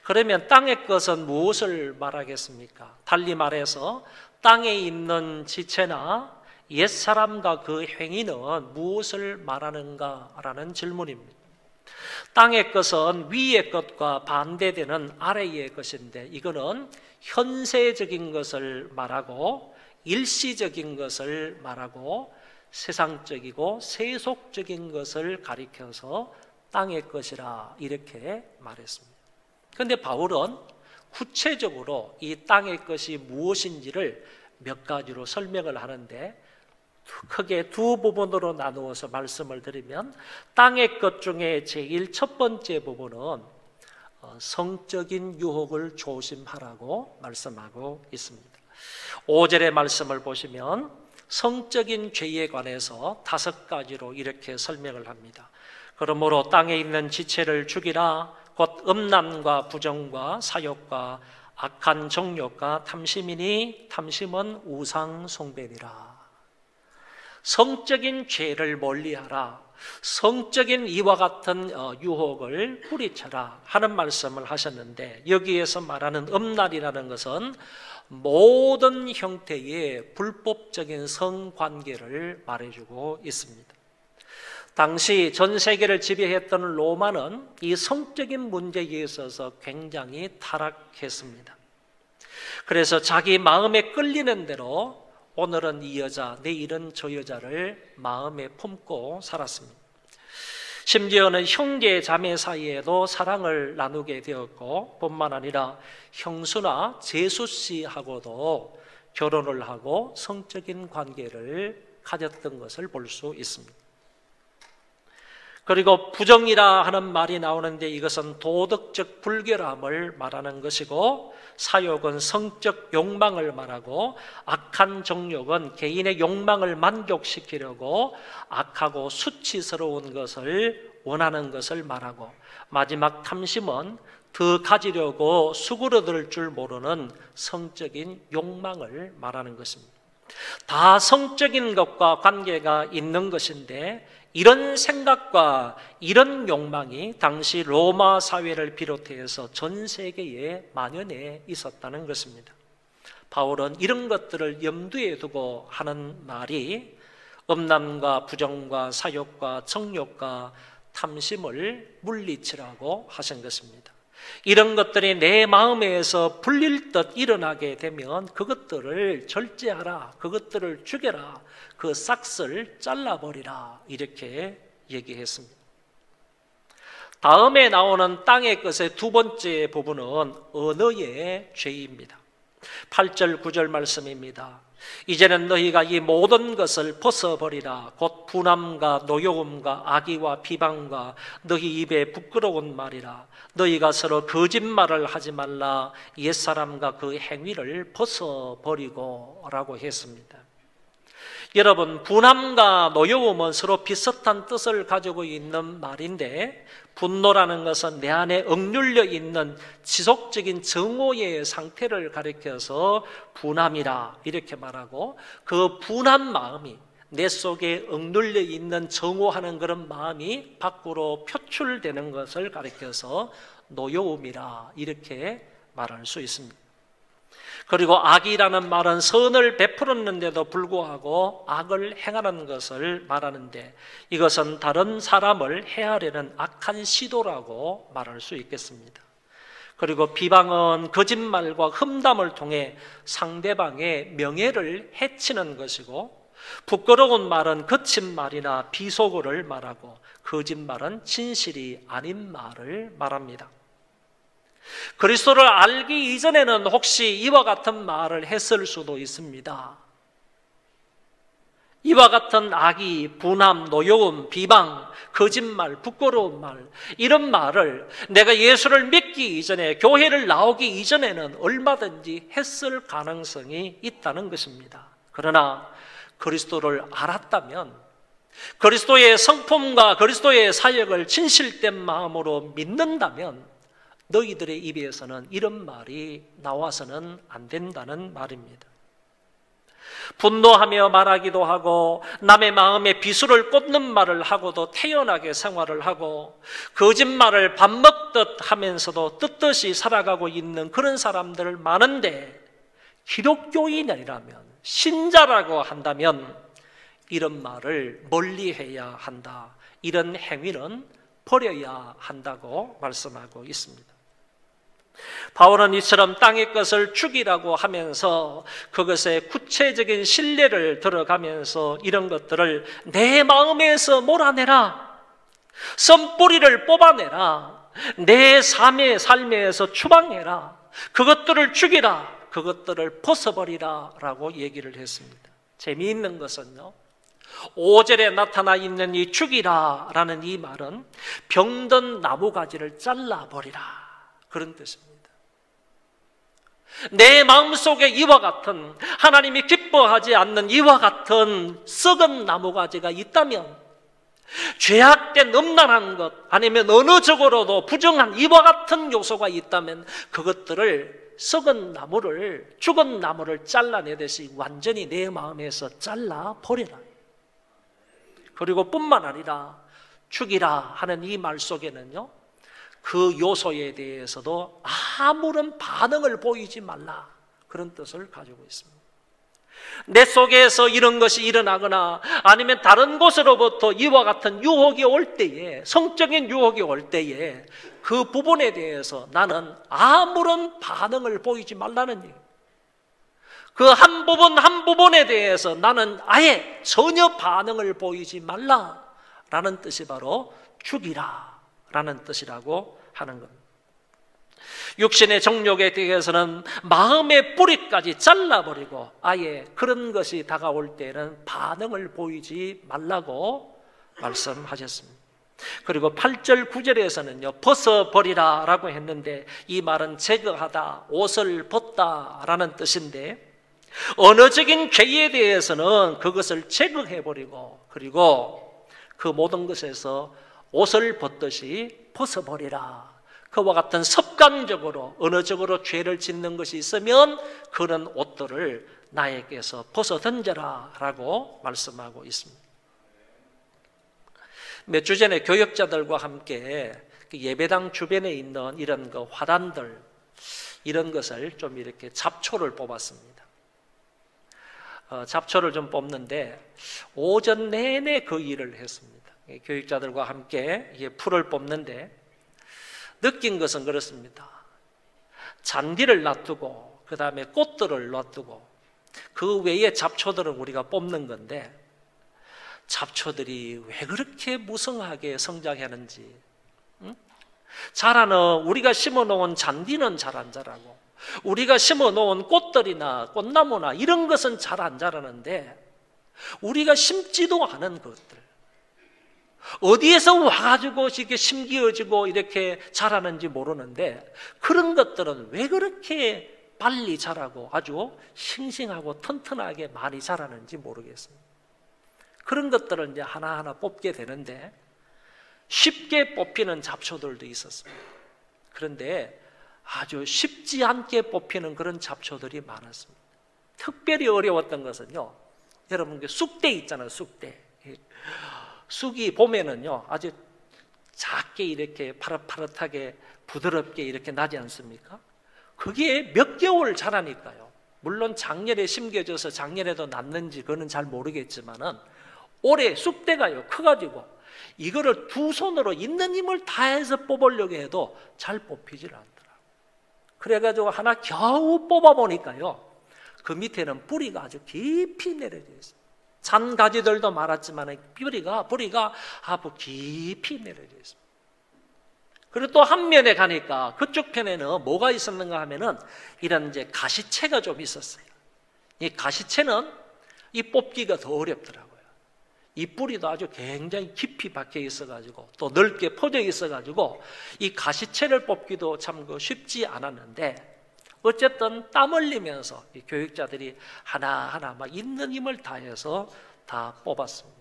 그러면 땅의 것은 무엇을 말하겠습니까? 달리 말해서 땅에 있는 지체나 옛사람과 그 행위는 무엇을 말하는가라는 질문입니다. 땅의 것은 위의 것과 반대되는 아래의 것인데, 이거는 현세적인 것을 말하고 일시적인 것을 말하고 세상적이고 세속적인 것을 가리켜서 땅의 것이라 이렇게 말했습니다. 그런데 바울은 구체적으로 이 땅의 것이 무엇인지를 몇 가지로 설명을 하는데, 크게 두 부분으로 나누어서 말씀을 드리면, 땅의 것 중에 제일 첫 번째 부분은 성적인 유혹을 조심하라고 말씀하고 있습니다. 5절의 말씀을 보시면 성적인 죄에 관해서 5가지로 이렇게 설명을 합니다. 그러므로 땅에 있는 지체를 죽이라, 곧 음란과 부정과 사욕과 악한 정욕과 탐심이니 탐심은 우상 숭배니라. 성적인 죄를 멀리하라, 성적인 이와 같은 유혹을 뿌리쳐라 하는 말씀을 하셨는데, 여기에서 말하는 음란이라는 것은 모든 형태의 불법적인 성관계를 말해주고 있습니다. 당시 전 세계를 지배했던 로마는 이 성적인 문제에 있어서 굉장히 타락했습니다. 그래서 자기 마음에 끌리는 대로 오늘은 이 여자, 내일은 저 여자를 마음에 품고 살았습니다. 심지어는 형제 자매 사이에도 사랑을 나누게 되었고, 뿐만 아니라 형수나 제수씨하고도 결혼을 하고 성적인 관계를 가졌던 것을 볼 수 있습니다. 그리고 부정이라 하는 말이 나오는데, 이것은 도덕적 불결함을 말하는 것이고, 사욕은 성적 욕망을 말하고, 악한 정욕은 개인의 욕망을 만족시키려고 악하고 수치스러운 것을 원하는 것을 말하고, 마지막 탐심은 더 가지려고 수그러들 줄 모르는 성적인 욕망을 말하는 것입니다. 다 성적인 것과 관계가 있는 것인데, 이런 생각과 이런 욕망이 당시 로마 사회를 비롯해서 전 세계에 만연해 있었다는 것입니다. 바울은 이런 것들을 염두에 두고 하는 말이 음란과 부정과 사욕과 정욕과 탐심을 물리치라고 하신 것입니다. 이런 것들이 내 마음에서 불릴 듯 일어나게 되면 그것들을 절제하라, 그것들을 죽여라, 그 싹을 잘라버리라, 이렇게 얘기했습니다. 다음에 나오는 땅의 것의 두 번째 부분은 언어의 죄입니다. 8절 9절 말씀입니다. 이제는 너희가 이 모든 것을 벗어버리라, 곧 분함과 노여움과 악의와 비방과 너희 입에 부끄러운 말이라. 너희가 서로 거짓말을 하지 말라, 옛사람과 그 행위를 벗어버리고 라고 했습니다. 여러분, 분함과 노여움은 서로 비슷한 뜻을 가지고 있는 말인데, 분노라는 것은 내 안에 억눌려 있는 지속적인 정오의 상태를 가리켜서 분함이라 이렇게 말하고, 그 분한 마음이 내 속에 억눌려 있는 정오하는 그런 마음이 밖으로 표출되는 것을 가리켜서 노여움이라 이렇게 말할 수 있습니다. 그리고 악이라는 말은 선을 베풀었는데도 불구하고 악을 행하는 것을 말하는데, 이것은 다른 사람을 해하려는 악한 시도라고 말할 수 있겠습니다. 그리고 비방은 거짓말과 험담을 통해 상대방의 명예를 해치는 것이고, 부끄러운 말은 거친 말이나 비속어를 말하고, 거짓말은 진실이 아닌 말을 말합니다. 그리스도를 알기 이전에는 혹시 이와 같은 말을 했을 수도 있습니다. 이와 같은 악의, 분함, 노여움, 비방, 거짓말, 부끄러운 말, 이런 말을 내가 예수를 믿기 이전에, 교회를 나오기 이전에는 얼마든지 했을 가능성이 있다는 것입니다. 그러나 그리스도를 알았다면, 그리스도의 성품과 그리스도의 사역을 진실된 마음으로 믿는다면 너희들의 입에서는 이런 말이 나와서는 안 된다는 말입니다. 분노하며 말하기도 하고 남의 마음에 비수를 꽂는 말을 하고도 태연하게 생활을 하고 거짓말을 밥 먹듯 하면서도 뜻듯이 살아가고 있는 그런 사람들 많은데, 기독교인이라면, 신자라고 한다면 이런 말을 멀리해야 한다. 이런 행위는 버려야 한다고 말씀하고 있습니다. 바울은 이처럼 땅의 것을 죽이라고 하면서 그것에 구체적인 신뢰를 들어가면서 이런 것들을 내 마음에서 몰아내라, 썬뿌리를 뽑아내라, 내 삶에서 추방해라, 그것들을 죽이라, 그것들을 벗어버리라 라고 얘기를 했습니다. 재미있는 것은요, 5절에 나타나 있는 이 죽이라 라는 이 말은 병든 나무가지를 잘라버리라, 그런 뜻입니다. 내 마음속에 이와 같은, 하나님이 기뻐하지 않는 이와 같은 썩은 나무가지가 있다면, 죄악된 음란한 것, 아니면 어느 쪽으로도 부정한 이와 같은 요소가 있다면 그것들을, 썩은 나무를, 죽은 나무를 잘라내듯이 완전히 내 마음에서 잘라버려라. 그리고 뿐만 아니라 죽이라 하는 이 말 속에는요, 그 요소에 대해서도 아무런 반응을 보이지 말라, 그런 뜻을 가지고 있습니다. 내 속에서 이런 것이 일어나거나 아니면 다른 곳으로부터 이와 같은 유혹이 올 때에, 성적인 유혹이 올 때에 그 부분에 대해서 나는 아무런 반응을 보이지 말라는 얘기예요. 그 한 부분에 대해서 나는 아예 전혀 반응을 보이지 말라라는 뜻이 바로 죽이라 라는 뜻이라고 하는 겁니다. 육신의 정욕에 대해서는 마음의 뿌리까지 잘라버리고 아예 그런 것이 다가올 때는 반응을 보이지 말라고 말씀하셨습니다. 그리고 8절 9절에서는요 벗어버리라 라고 했는데, 이 말은 제거하다, 옷을 벗다 라는 뜻인데, 언어적인 괴에 대해서는 그것을 제거해버리고, 그리고 그 모든 것에서 옷을 벗듯이 벗어버리라. 그와 같은 습관적으로 언어적으로 죄를 짓는 것이 있으면 그런 옷들을 나에게서 벗어던져라 라고 말씀하고 있습니다. 몇 주 전에 교역자들과 함께 예배당 주변에 있는 이런 그 화단들, 이런 것을 좀 이렇게 잡초를 뽑았습니다. 잡초를 좀 뽑는데 오전 내내 그 일을 했습니다. 교육자들과 함께 풀을 뽑는데 느낀 것은 그렇습니다. 잔디를 놔두고 그 다음에 꽃들을 놔두고 그 외에 잡초들은 우리가 뽑는 건데, 잡초들이 왜 그렇게 무성하게 성장하는지, 자라는, 우리가 심어놓은 잔디는 잘 안 자라고 우리가 심어놓은 꽃들이나 꽃나무나 이런 것은 잘 안 자라는데, 우리가 심지도 않은 것들 어디에서 와가지고 이렇게 심기어지고 이렇게 자라는지 모르는데, 그런 것들은 왜 그렇게 빨리 자라고 아주 싱싱하고 튼튼하게 많이 자라는지 모르겠습니다. 그런 것들을 이제 하나하나 뽑게 되는데 쉽게 뽑히는 잡초들도 있었습니다. 그런데 아주 쉽지 않게 뽑히는 그런 잡초들이 많았습니다. 특별히 어려웠던 것은요, 여러분 그 쑥대 있잖아요. 쑥대. 쑥이 보면은요 아주 작게 이렇게 파릇파릇하게 부드럽게 이렇게 나지 않습니까? 그게 몇 개월 자라니까요. 물론 작년에 심겨져서 작년에도 났는지 그거는 잘 모르겠지만은 올해 쑥대가요 커가지고 이거를 두 손으로 있는 힘을 다해서 뽑으려고 해도 잘 뽑히질 않더라고요. 그래가지고 하나 겨우 뽑아보니까요 그 밑에는 뿌리가 아주 깊이 내려져 있어요. 잔 가지들도 많았지만 뿌리가 아주 깊이 내려져 있습니다. 그리고 또 한 면에 가니까 그쪽 편에는 뭐가 있었는가 하면은 이런 이제 가시채가 좀 있었어요. 이 가시채는 이 뽑기가 더 어렵더라고요. 이 뿌리도 아주 굉장히 깊이 박혀 있어가지고 또 넓게 퍼져 있어가지고 이 가시채를 뽑기도 참 쉽지 않았는데, 어쨌든 땀 흘리면서 이 교육자들이 하나하나 막 있는 힘을 다해서 다 뽑았습니다.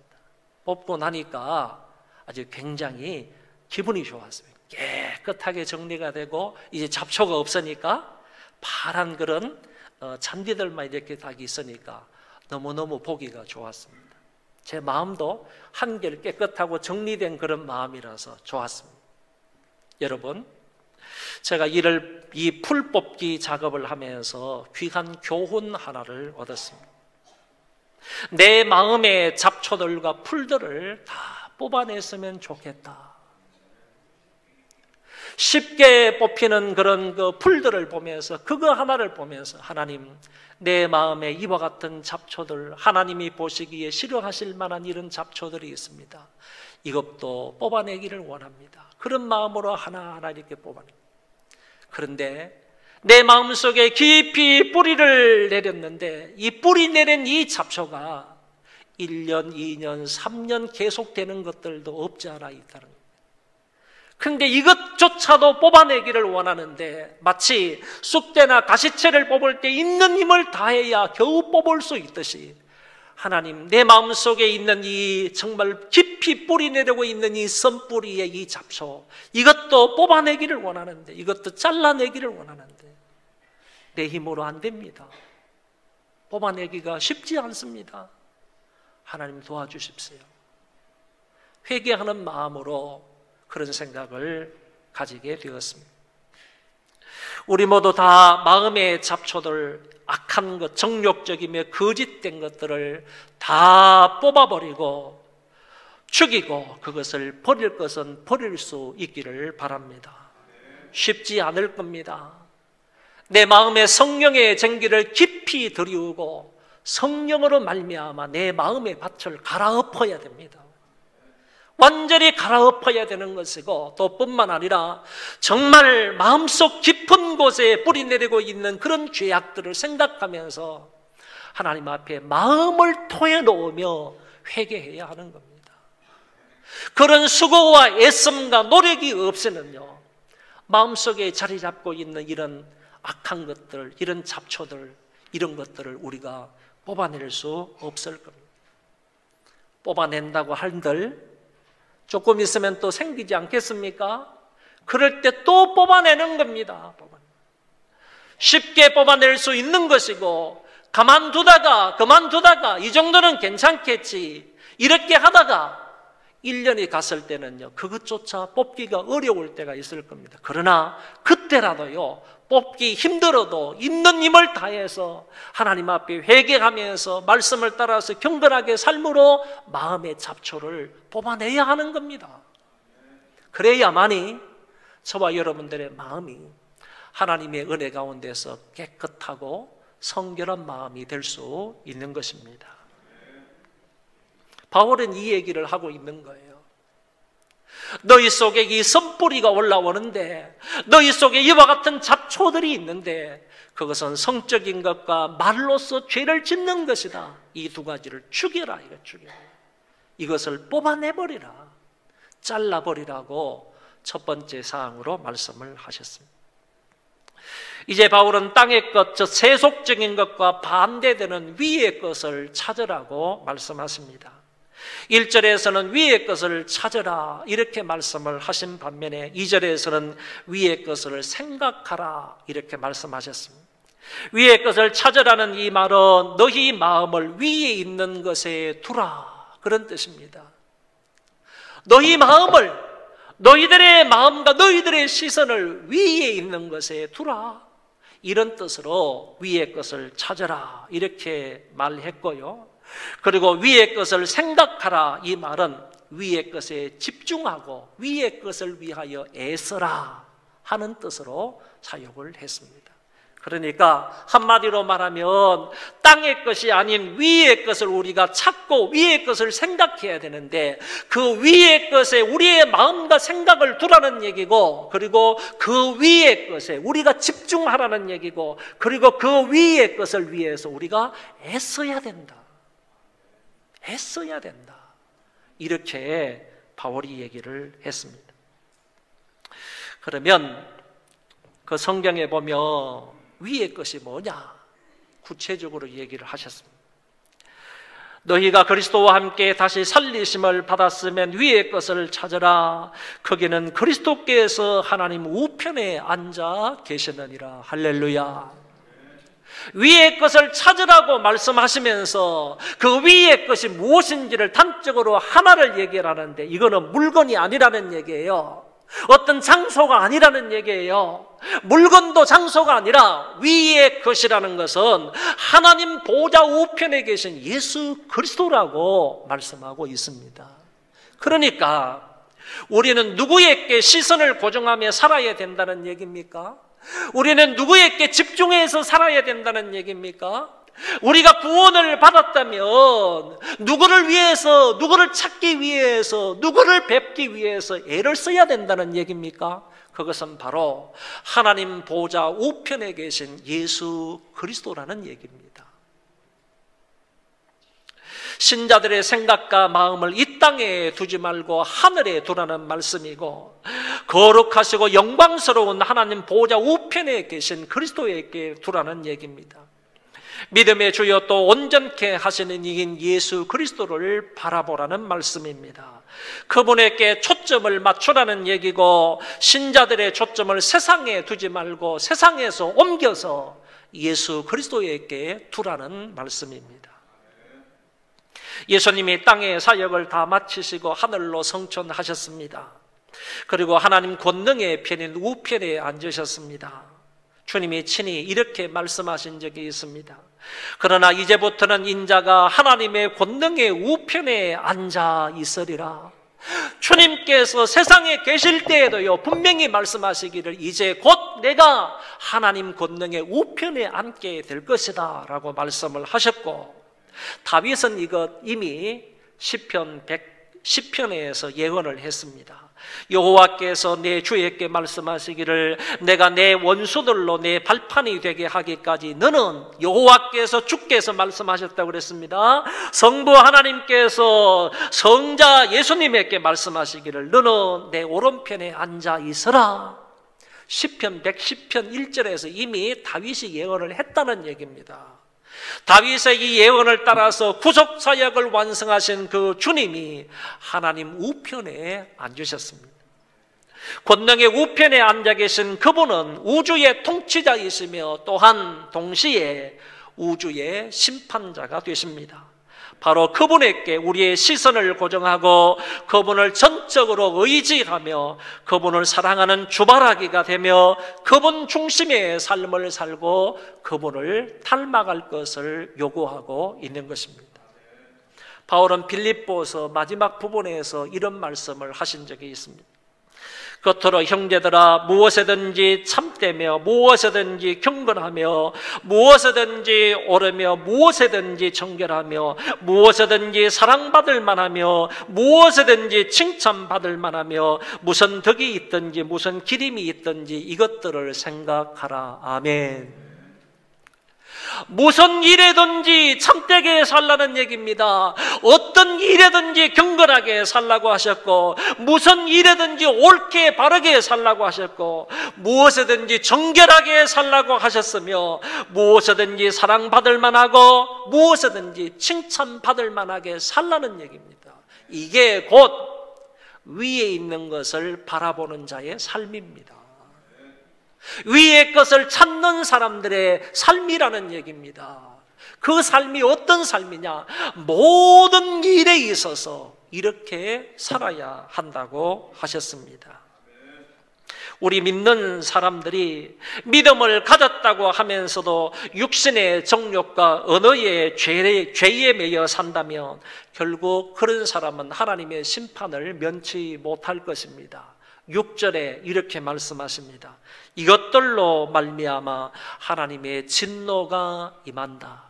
뽑고 나니까 아주 굉장히 기분이 좋았습니다. 깨끗하게 정리가 되고 이제 잡초가 없으니까 파란 그런 잔디들만 이렇게 다 있으니까 너무너무 보기가 좋았습니다. 제 마음도 한결 깨끗하고 정리된 그런 마음이라서 좋았습니다. 여러분, 제가 이 풀 뽑기 작업을 하면서 귀한 교훈 하나를 얻었습니다. 내 마음의 잡초들과 풀들을 다 뽑아냈으면 좋겠다. 쉽게 뽑히는 그런 그 풀들을 보면서, 그거 하나를 보면서, 하나님, 내 마음에 이와 같은 잡초들, 하나님이 보시기에 싫어하실 만한 이런 잡초들이 있습니다. 이것도 뽑아내기를 원합니다. 그런 마음으로 하나하나 이렇게 뽑아냅니다. 그런데 내 마음속에 깊이 뿌리를 내렸는데 이 뿌리 내린 이 잡초가 1년, 2년, 3년 계속되는 것들도 없지 않아 있다는 겁니다. 그런데 이것조차도 뽑아내기를 원하는데, 마치 쑥대나 가시채를 뽑을 때 있는 힘을 다해야 겨우 뽑을 수 있듯이, 하나님, 내 마음속에 있는 이 정말 깊이 뿌리 내리고 있는 이 선뿌리의 이 잡초, 이것도 뽑아내기를 원하는데, 이것도 잘라내기를 원하는데 내 힘으로 안 됩니다. 뽑아내기가 쉽지 않습니다. 하나님 도와주십시오. 회개하는 마음으로 그런 생각을 가지게 되었습니다. 우리 모두 다 마음의 잡초들, 악한 것, 정욕적이며 거짓된 것들을 다 뽑아버리고 죽이고 그것을 버릴 것은 버릴 수 있기를 바랍니다. 쉽지 않을 겁니다. 내 마음에 성령의 쟁기를 깊이 들이우고 성령으로 말미암아 내 마음의 밭을 갈아엎어야 됩니다. 완전히 갈아엎어야 되는 것이고, 또 뿐만 아니라 정말 마음속 깊은 곳에 뿌리내리고 있는 그런 죄악들을 생각하면서 하나님 앞에 마음을 토해놓으며 회개해야 하는 겁니다. 그런 수고와 애씀과 노력이 없이는요, 마음속에 자리 잡고 있는 이런 악한 것들, 이런 잡초들, 이런 것들을 우리가 뽑아낼 수 없을 겁니다. 뽑아낸다고 한들 조금 있으면 또 생기지 않겠습니까? 그럴 때 또 뽑아내는 겁니다. 쉽게 뽑아낼 수 있는 것이고, 그만두다가 이 정도는 괜찮겠지 이렇게 하다가 1년이 갔을 때는요, 그것조차 뽑기가 어려울 때가 있을 겁니다. 그러나 그때라도요, 뽑기 힘들어도 있는 힘을 다해서 하나님 앞에 회개하면서 말씀을 따라서 경건하게 삶으로 마음의 잡초를 뽑아내야 하는 겁니다. 그래야만이 저와 여러분들의 마음이 하나님의 은혜 가운데서 깨끗하고 성결한 마음이 될 수 있는 것입니다. 바울은 이 얘기를 하고 있는 거예요. 너희 속에 이 선뿌리가 올라오는데, 너희 속에 이와 같은 잡초들이 있는데, 그것은 성적인 것과 말로서 죄를 짓는 것이다. 이 두 가지를 죽여라, 이것을 뽑아내버리라, 잘라버리라고 첫 번째 사항으로 말씀을 하셨습니다. 이제 바울은 땅의 것, 저 세속적인 것과 반대되는 위의 것을 찾으라고 말씀하십니다. 1절에서는 위의 것을 찾으라 이렇게 말씀을 하신 반면에 2절에서는 위의 것을 생각하라 이렇게 말씀하셨습니다. 위의 것을 찾으라는 이 말은 너희 마음을 위에 있는 것에 두라, 그런 뜻입니다. 너희 마음을, 너희들의 마음과 너희들의 시선을 위에 있는 것에 두라, 이런 뜻으로 위의 것을 찾으라 이렇게 말했고요. 그리고 위의 것을 생각하라, 이 말은 위의 것에 집중하고 위의 것을 위하여 애써라 하는 뜻으로 사용을 했습니다. 그러니까 한마디로 말하면 땅의 것이 아닌 위의 것을 우리가 찾고 위의 것을 생각해야 되는데, 그 위의 것에 우리의 마음과 생각을 두라는 얘기고, 그리고 그 위의 것에 우리가 집중하라는 얘기고, 그리고 그 위의 것을 위해서 우리가 애써야 된다. 애써야 된다. 이렇게 바울이 얘기를 했습니다. 그러면 그 성경에 보면 위의 것이 뭐냐? 구체적으로 얘기를 하셨습니다. 너희가 그리스도와 함께 다시 살리심을 받았으면 위의 것을 찾으라. 거기는 그리스도께서 하나님 우편에 앉아 계시느니라. 할렐루야. 위의 것을 찾으라고 말씀하시면서 그 위의 것이 무엇인지를 단적으로 하나를 얘기하는데, 이거는 물건이 아니라는 얘기예요. 어떤 장소가 아니라는 얘기예요. 물건도 장소가 아니라 위의 것이라는 것은 하나님 보좌 우편에 계신 예수 그리스도라고 말씀하고 있습니다. 그러니까 우리는 누구에게 시선을 고정하며 살아야 된다는 얘기입니까? 우리는 누구에게 집중해서 살아야 된다는 얘기입니까? 우리가 구원을 받았다면 누구를 위해서, 누구를 찾기 위해서, 누구를 뵙기 위해서 애를 써야 된다는 얘기입니까? 그것은 바로 하나님 보좌 우편에 계신 예수 그리스도라는 얘기입니다. 신자들의 생각과 마음을 이 땅에 두지 말고 하늘에 두라는 말씀이고, 거룩하시고 영광스러운 하나님 보좌 우편에 계신 그리스도에게 두라는 얘기입니다. 믿음의 주여 또 온전케 하시는 이인 예수 그리스도를 바라보라는 말씀입니다. 그분에게 초점을 맞추라는 얘기고, 신자들의 초점을 세상에 두지 말고 세상에서 옮겨서 예수 그리스도에게 두라는 말씀입니다. 예수님이 땅의 사역을 다 마치시고 하늘로 성천하셨습니다. 그리고 하나님 권능의 편인 우편에 앉으셨습니다. 주님이 친히 이렇게 말씀하신 적이 있습니다. 그러나 이제부터는 인자가 하나님의 권능의 우편에 앉아 있으리라. 주님께서 세상에 계실 때에도요, 분명히 말씀하시기를 이제 곧 내가 하나님 권능의 우편에 앉게 될 것이다 라고 말씀을 하셨고, 다윗은 이것 이미 시편 10편에서 예언을 했습니다. 여호와께서 내 주에게 말씀하시기를 내가 내 원수들로 내 발판이 되게 하기까지 너는, 여호와께서 주께서 말씀하셨다고 그랬습니다. 성부 하나님께서 성자 예수님에게 말씀하시기를 너는 내 오른편에 앉아 있으라. 시편 110편 1절에서 이미 다윗이 예언을 했다는 얘기입니다. 다윗의 이 예언을 따라서 구속 사역을 완성하신 그 주님이 하나님 우편에 앉으셨습니다. 권능의 우편에 앉아 계신 그분은 우주의 통치자이시며 또한 동시에 우주의 심판자가 되십니다. 바로 그분에게 우리의 시선을 고정하고 그분을 전적으로 의지하며 그분을 사랑하는 주바라기가 되며 그분 중심의 삶을 살고 그분을 닮아갈 것을 요구하고 있는 것입니다. 바울은 빌립보서 마지막 부분에서 이런 말씀을 하신 적이 있습니다. 겉으로 형제들아 무엇이든지 참되며 무엇이든지 경건하며 무엇이든지 옳으며 무엇이든지 정결하며 무엇이든지 사랑받을 만하며 무엇이든지 칭찬받을 만하며 무슨 덕이 있든지 무슨 기림이 있든지 이것들을 생각하라. 아멘. 무슨 일에든지 참되게 살라는 얘기입니다. 어떤 일에든지 경건하게 살라고 하셨고, 무슨 일에든지 옳게 바르게 살라고 하셨고, 무엇이든지 정결하게 살라고 하셨으며, 무엇이든지 사랑받을 만하고 무엇이든지 칭찬받을 만하게 살라는 얘기입니다. 이게 곧 위에 있는 것을 바라보는 자의 삶입니다. 위의 것을 찾는 사람들의 삶이라는 얘기입니다. 그 삶이 어떤 삶이냐? 모든 일에 있어서 이렇게 살아야 한다고 하셨습니다. 우리 믿는 사람들이 믿음을 가졌다고 하면서도 육신의 정욕과 언어의 죄에 매여 산다면 결국 그런 사람은 하나님의 심판을 면치 못할 것입니다. 6절에 이렇게 말씀하십니다. 이것들로 말미암아 하나님의 진노가 임한다.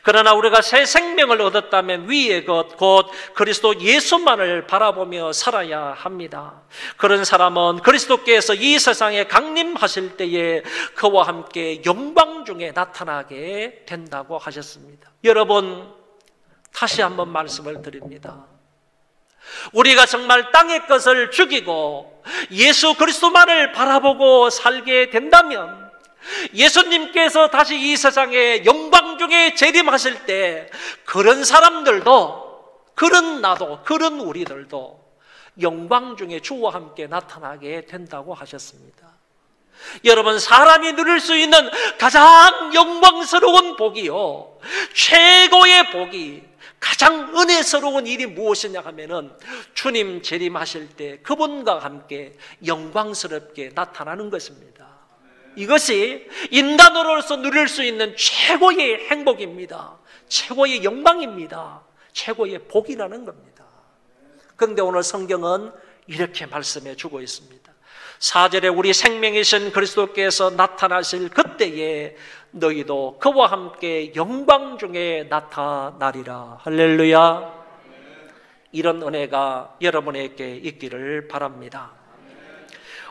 그러나 우리가 새 생명을 얻었다면 위의 것 곧 그리스도 예수만을 바라보며 살아야 합니다. 그런 사람은 그리스도께서 이 세상에 강림하실 때에 그와 함께 영광 중에 나타나게 된다고 하셨습니다. 여러분, 다시 한번 말씀을 드립니다. 우리가 정말 땅의 것을 죽이고 예수 그리스도만을 바라보고 살게 된다면, 예수님께서 다시 이 세상에 영광 중에 재림하실 때 그런 사람들도, 그런 나도, 그런 우리들도 영광 중에 주와 함께 나타나게 된다고 하셨습니다. 여러분, 사람이 누릴 수 있는 가장 영광스러운 복이요, 최고의 복이, 가장 은혜스러운 일이 무엇이냐 하면은 주님 재림하실 때 그분과 함께 영광스럽게 나타나는 것입니다. 이것이 인간으로서 누릴 수 있는 최고의 행복입니다. 최고의 영광입니다. 최고의 복이라는 겁니다. 그런데 오늘 성경은 이렇게 말씀해 주고 있습니다. 4절에 우리 생명이신 그리스도께서 나타나실 그때에 너희도 그와 함께 영광 중에 나타나리라. 할렐루야. 이런 은혜가 여러분에게 있기를 바랍니다.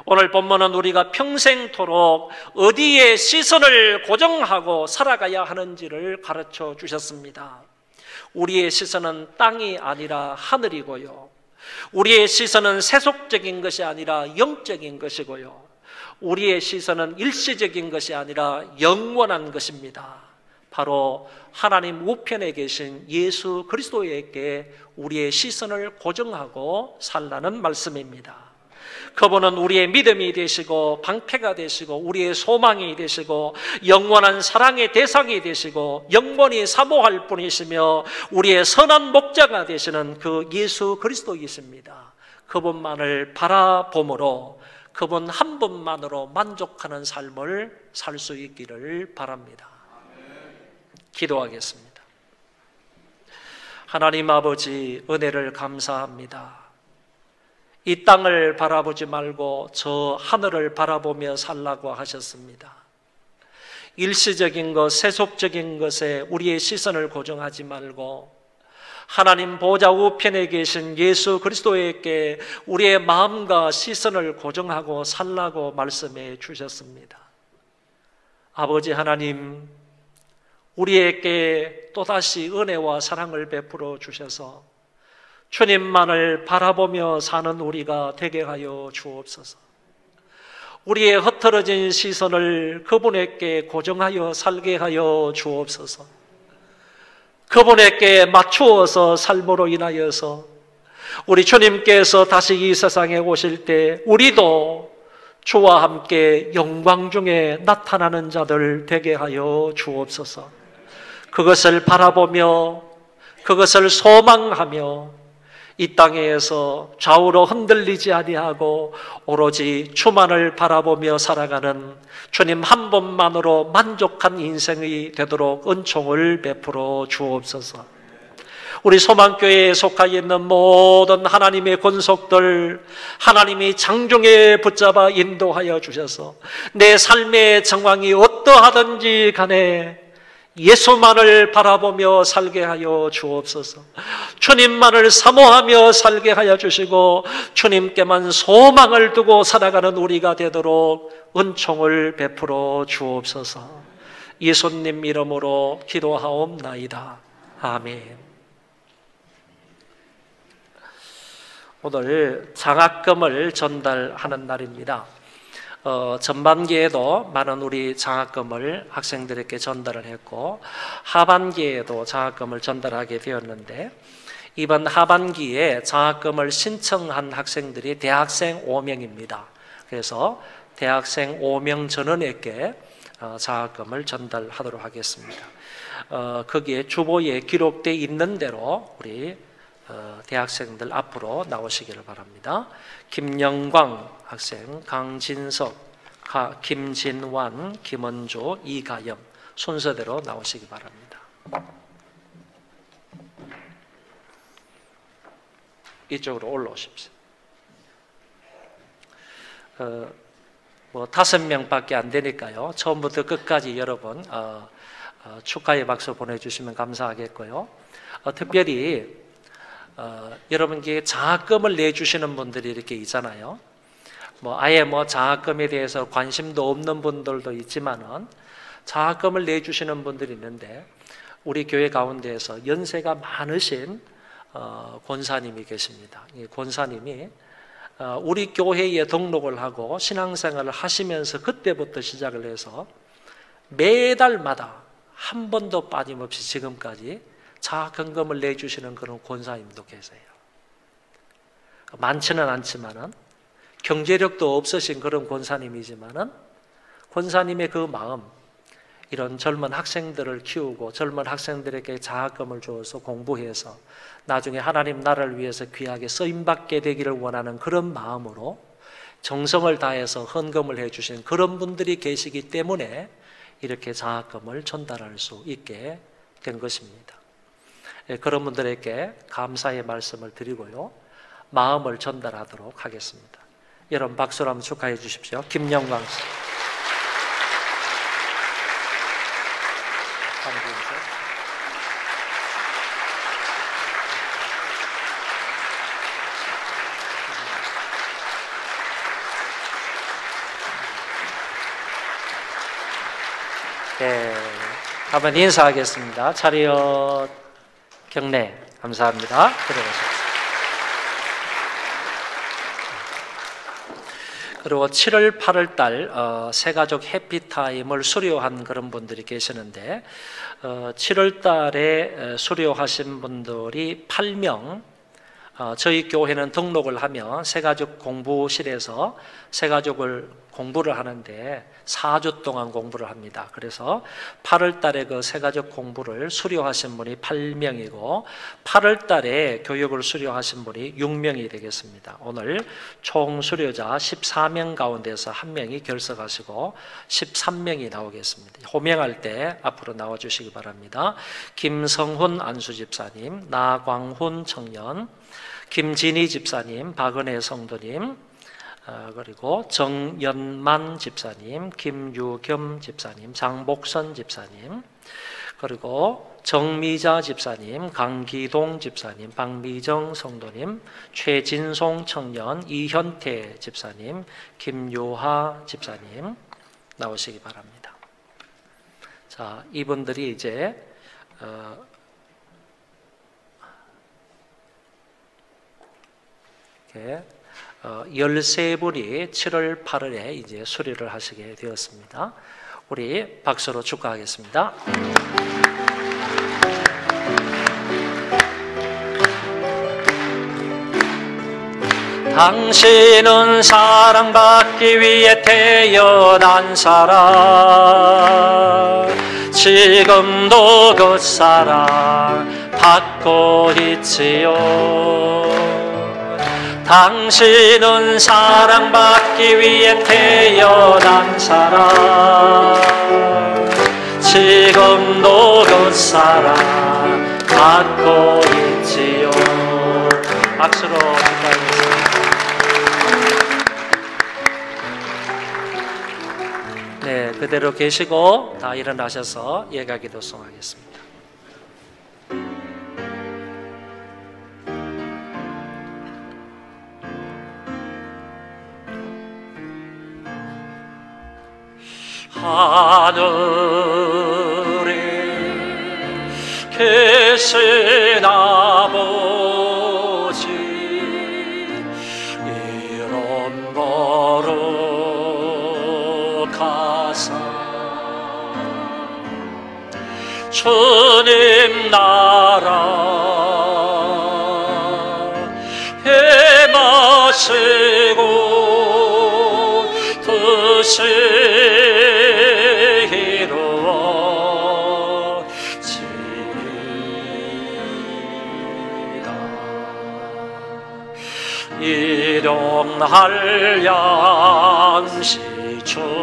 오늘 본문은 우리가 평생토록 어디에 시선을 고정하고 살아가야 하는지를 가르쳐 주셨습니다. 우리의 시선은 땅이 아니라 하늘이고요, 우리의 시선은 세속적인 것이 아니라 영적인 것이고요, 우리의 시선은 일시적인 것이 아니라 영원한 것입니다. 바로 하나님 우편에 계신 예수 그리스도에게 우리의 시선을 고정하고 살라는 말씀입니다. 그분은 우리의 믿음이 되시고 방패가 되시고 우리의 소망이 되시고 영원한 사랑의 대상이 되시고 영원히 사모할 분이시며 우리의 선한 목자가 되시는 그 예수 그리스도이십니다. 그분만을 바라봄으로 그분 한 분만으로 만족하는 삶을 살 수 있기를 바랍니다. 기도하겠습니다. 하나님 아버지, 은혜를 감사합니다. 이 땅을 바라보지 말고 저 하늘을 바라보며 살라고 하셨습니다. 일시적인 것, 세속적인 것에 우리의 시선을 고정하지 말고 하나님 보좌 우편에 계신 예수 그리스도에게 우리의 마음과 시선을 고정하고 살라고 말씀해 주셨습니다. 아버지 하나님, 우리에게 또다시 은혜와 사랑을 베풀어 주셔서 주님만을 바라보며 사는 우리가 되게 하여 주옵소서. 우리의 흐트러진 시선을 그분에게 고정하여 살게 하여 주옵소서. 그분에게 맞추어서 삶으로 인하여서 우리 주님께서 다시 이 세상에 오실 때 우리도 주와 함께 영광 중에 나타나는 자들 되게 하여 주옵소서. 그것을 바라보며 그것을 소망하며 이 땅에서 좌우로 흔들리지 아니하고 오로지 주만을 바라보며 살아가는 주님 한 분만으로 만족한 인생이 되도록 은총을 베풀어 주옵소서. 우리 소망교회에 속하여 있는 모든 하나님의 권속들, 하나님이 장중에 붙잡아 인도하여 주셔서 내 삶의 정황이 어떠하든지 간에 예수만을 바라보며 살게 하여 주옵소서. 주님만을 사모하며 살게 하여 주시고 주님께만 소망을 두고 살아가는 우리가 되도록 은총을 베풀어 주옵소서. 예수님 이름으로 기도하옵나이다. 아멘. 오늘 장학금을 전달하는 날입니다. 전반기에도 많은 우리 장학금을 학생들에게 전달을 했고 하반기에도 장학금을 전달하게 되었는데, 이번 하반기에 장학금을 신청한 학생들이 대학생 5명입니다. 그래서 대학생 5명 전원에게 장학금을 전달하도록 하겠습니다. 거기에 주보에 기록되어 있는 대로 우리 대학생들 앞으로 나오시기를 바랍니다. 김영광 학생, 강진석, 김진완, 김원조, 이가영 순서대로 나오시기 바랍니다. 이쪽으로 올라오십시오. 5명밖에 안 되니까요. 처음부터 끝까지 여러분 축하의 박수 보내주시면 감사하겠고요. 특별히 여러분께 장학금을 내주시는 분들이 이렇게 있잖아요. 아예 장학금에 대해서 관심도 없는 분들도 있지만은 장학금을 내주시는 분들이 있는데, 우리 교회 가운데에서 연세가 많으신 권사님이 계십니다. 이 권사님이 우리 교회에 등록을 하고 신앙생활을 하시면서 그때부터 시작을 해서 매달마다 한 번도 빠짐없이 지금까지 자금금을 내주시는 그런 권사님도 계세요. 많지는 않지만은 경제력도 없으신 그런 권사님이지만은 권사님의 그 마음, 이런 젊은 학생들을 키우고 젊은 학생들에게 장학금을 주어서 공부해서 나중에 하나님 나라를 위해서 귀하게 쓰임받게 되기를 원하는 그런 마음으로 정성을 다해서 헌금을 해주신 그런 분들이 계시기 때문에 이렇게 장학금을 전달할 수 있게 된 것입니다. 그런 분들에게 감사의 말씀을 드리고요, 마음을 전달하도록 하겠습니다. 여러분 박수로 한번 축하해 주십시오. 김영광 씨. 네, 한번 인사하겠습니다. 차리엇 경례 감사합니다. 들어가십시오. 그리고 7월, 8월 달 새가족 해피타임을 수료한 그런 분들이 계시는데 7월 달에 수료하신 분들이 8명, 저희 교회는 등록을 하면 새가족 공부실에서 새가족을 공부를 하는데 4주 동안 공부를 합니다. 그래서 8월 달에 그 새가족 공부를 수료하신 분이 8명이고 8월 달에 교육을 수료하신 분이 6명이 되겠습니다. 오늘 총 수료자 14명 가운데서 1명이 결석하시고 13명이 나오겠습니다. 호명할 때 앞으로 나와주시기 바랍니다. 김성훈 안수집사님, 나광훈 청년, 김진희 집사님, 박은혜 성도님, 그리고 정연만 집사님, 김유겸 집사님, 장복선 집사님, 그리고 정미자 집사님, 강기동 집사님, 박미정 성도님, 최진송 청년, 이현태 집사님, 김요하 집사님 나오시기 바랍니다. 자, 이분들이 이제 13분이 7월 8월에 이제 수료를 하시게 되었습니다. 우리 박수로 축하하겠습니다. 당신은 사랑받기 위해 태어난 사람, 지금도 그 사랑 받고 있지요. 당신은 사랑받기 위해 태어난 사람, 지금도 그 사랑 받고 있지요. 박수로 축하하겠습니다. 네, 그대로 계시고 다 일어나셔서 예가기도 송하겠습니다. 하늘에 계신 아버지, 이름 거룩하사 주님 나라 행하시고 뜻이 일용할 양식 주시고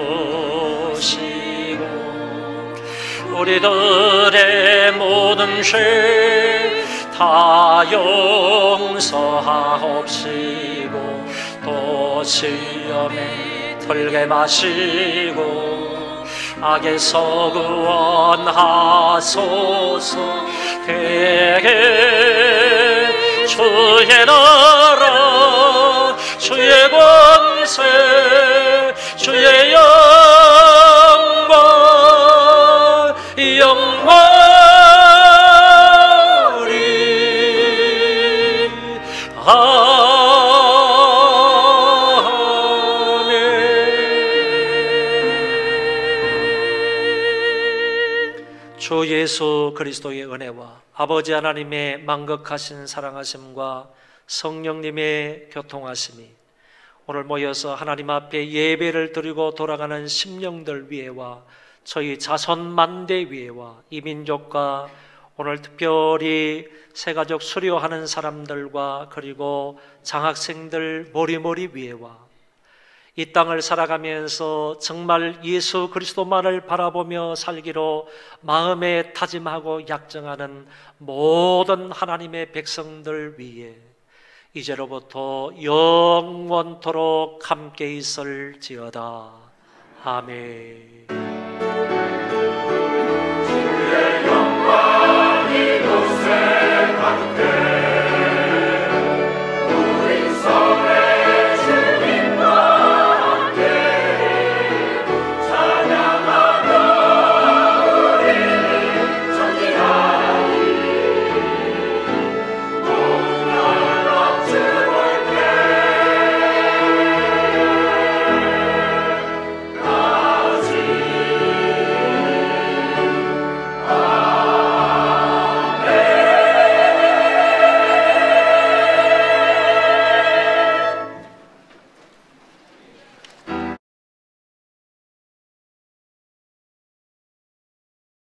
우리들의 모든 죄 다 용서하옵시고 또 시험에 들게 마시고 악에서 구원하소서. 대개 주의 나라 주의 권세 주의 영광 주 예수 그리스도의 은혜와 아버지 하나님의 만극하신 사랑하심과 성령님의 교통하심이 오늘 모여서 하나님 앞에 예배를 드리고 돌아가는 심령들 위에와 저희 자손 만대 위에와 이 민족과 오늘 특별히 새가족 수료하는 사람들과 그리고 장학생들 모리모리 위에와 이 땅을 살아가면서 정말 예수 그리스도만을 바라보며 살기로 마음에 다짐하고 약정하는 모든 하나님의 백성들 위에 이제로부터 영원토록 함께 있을지어다. 아멘.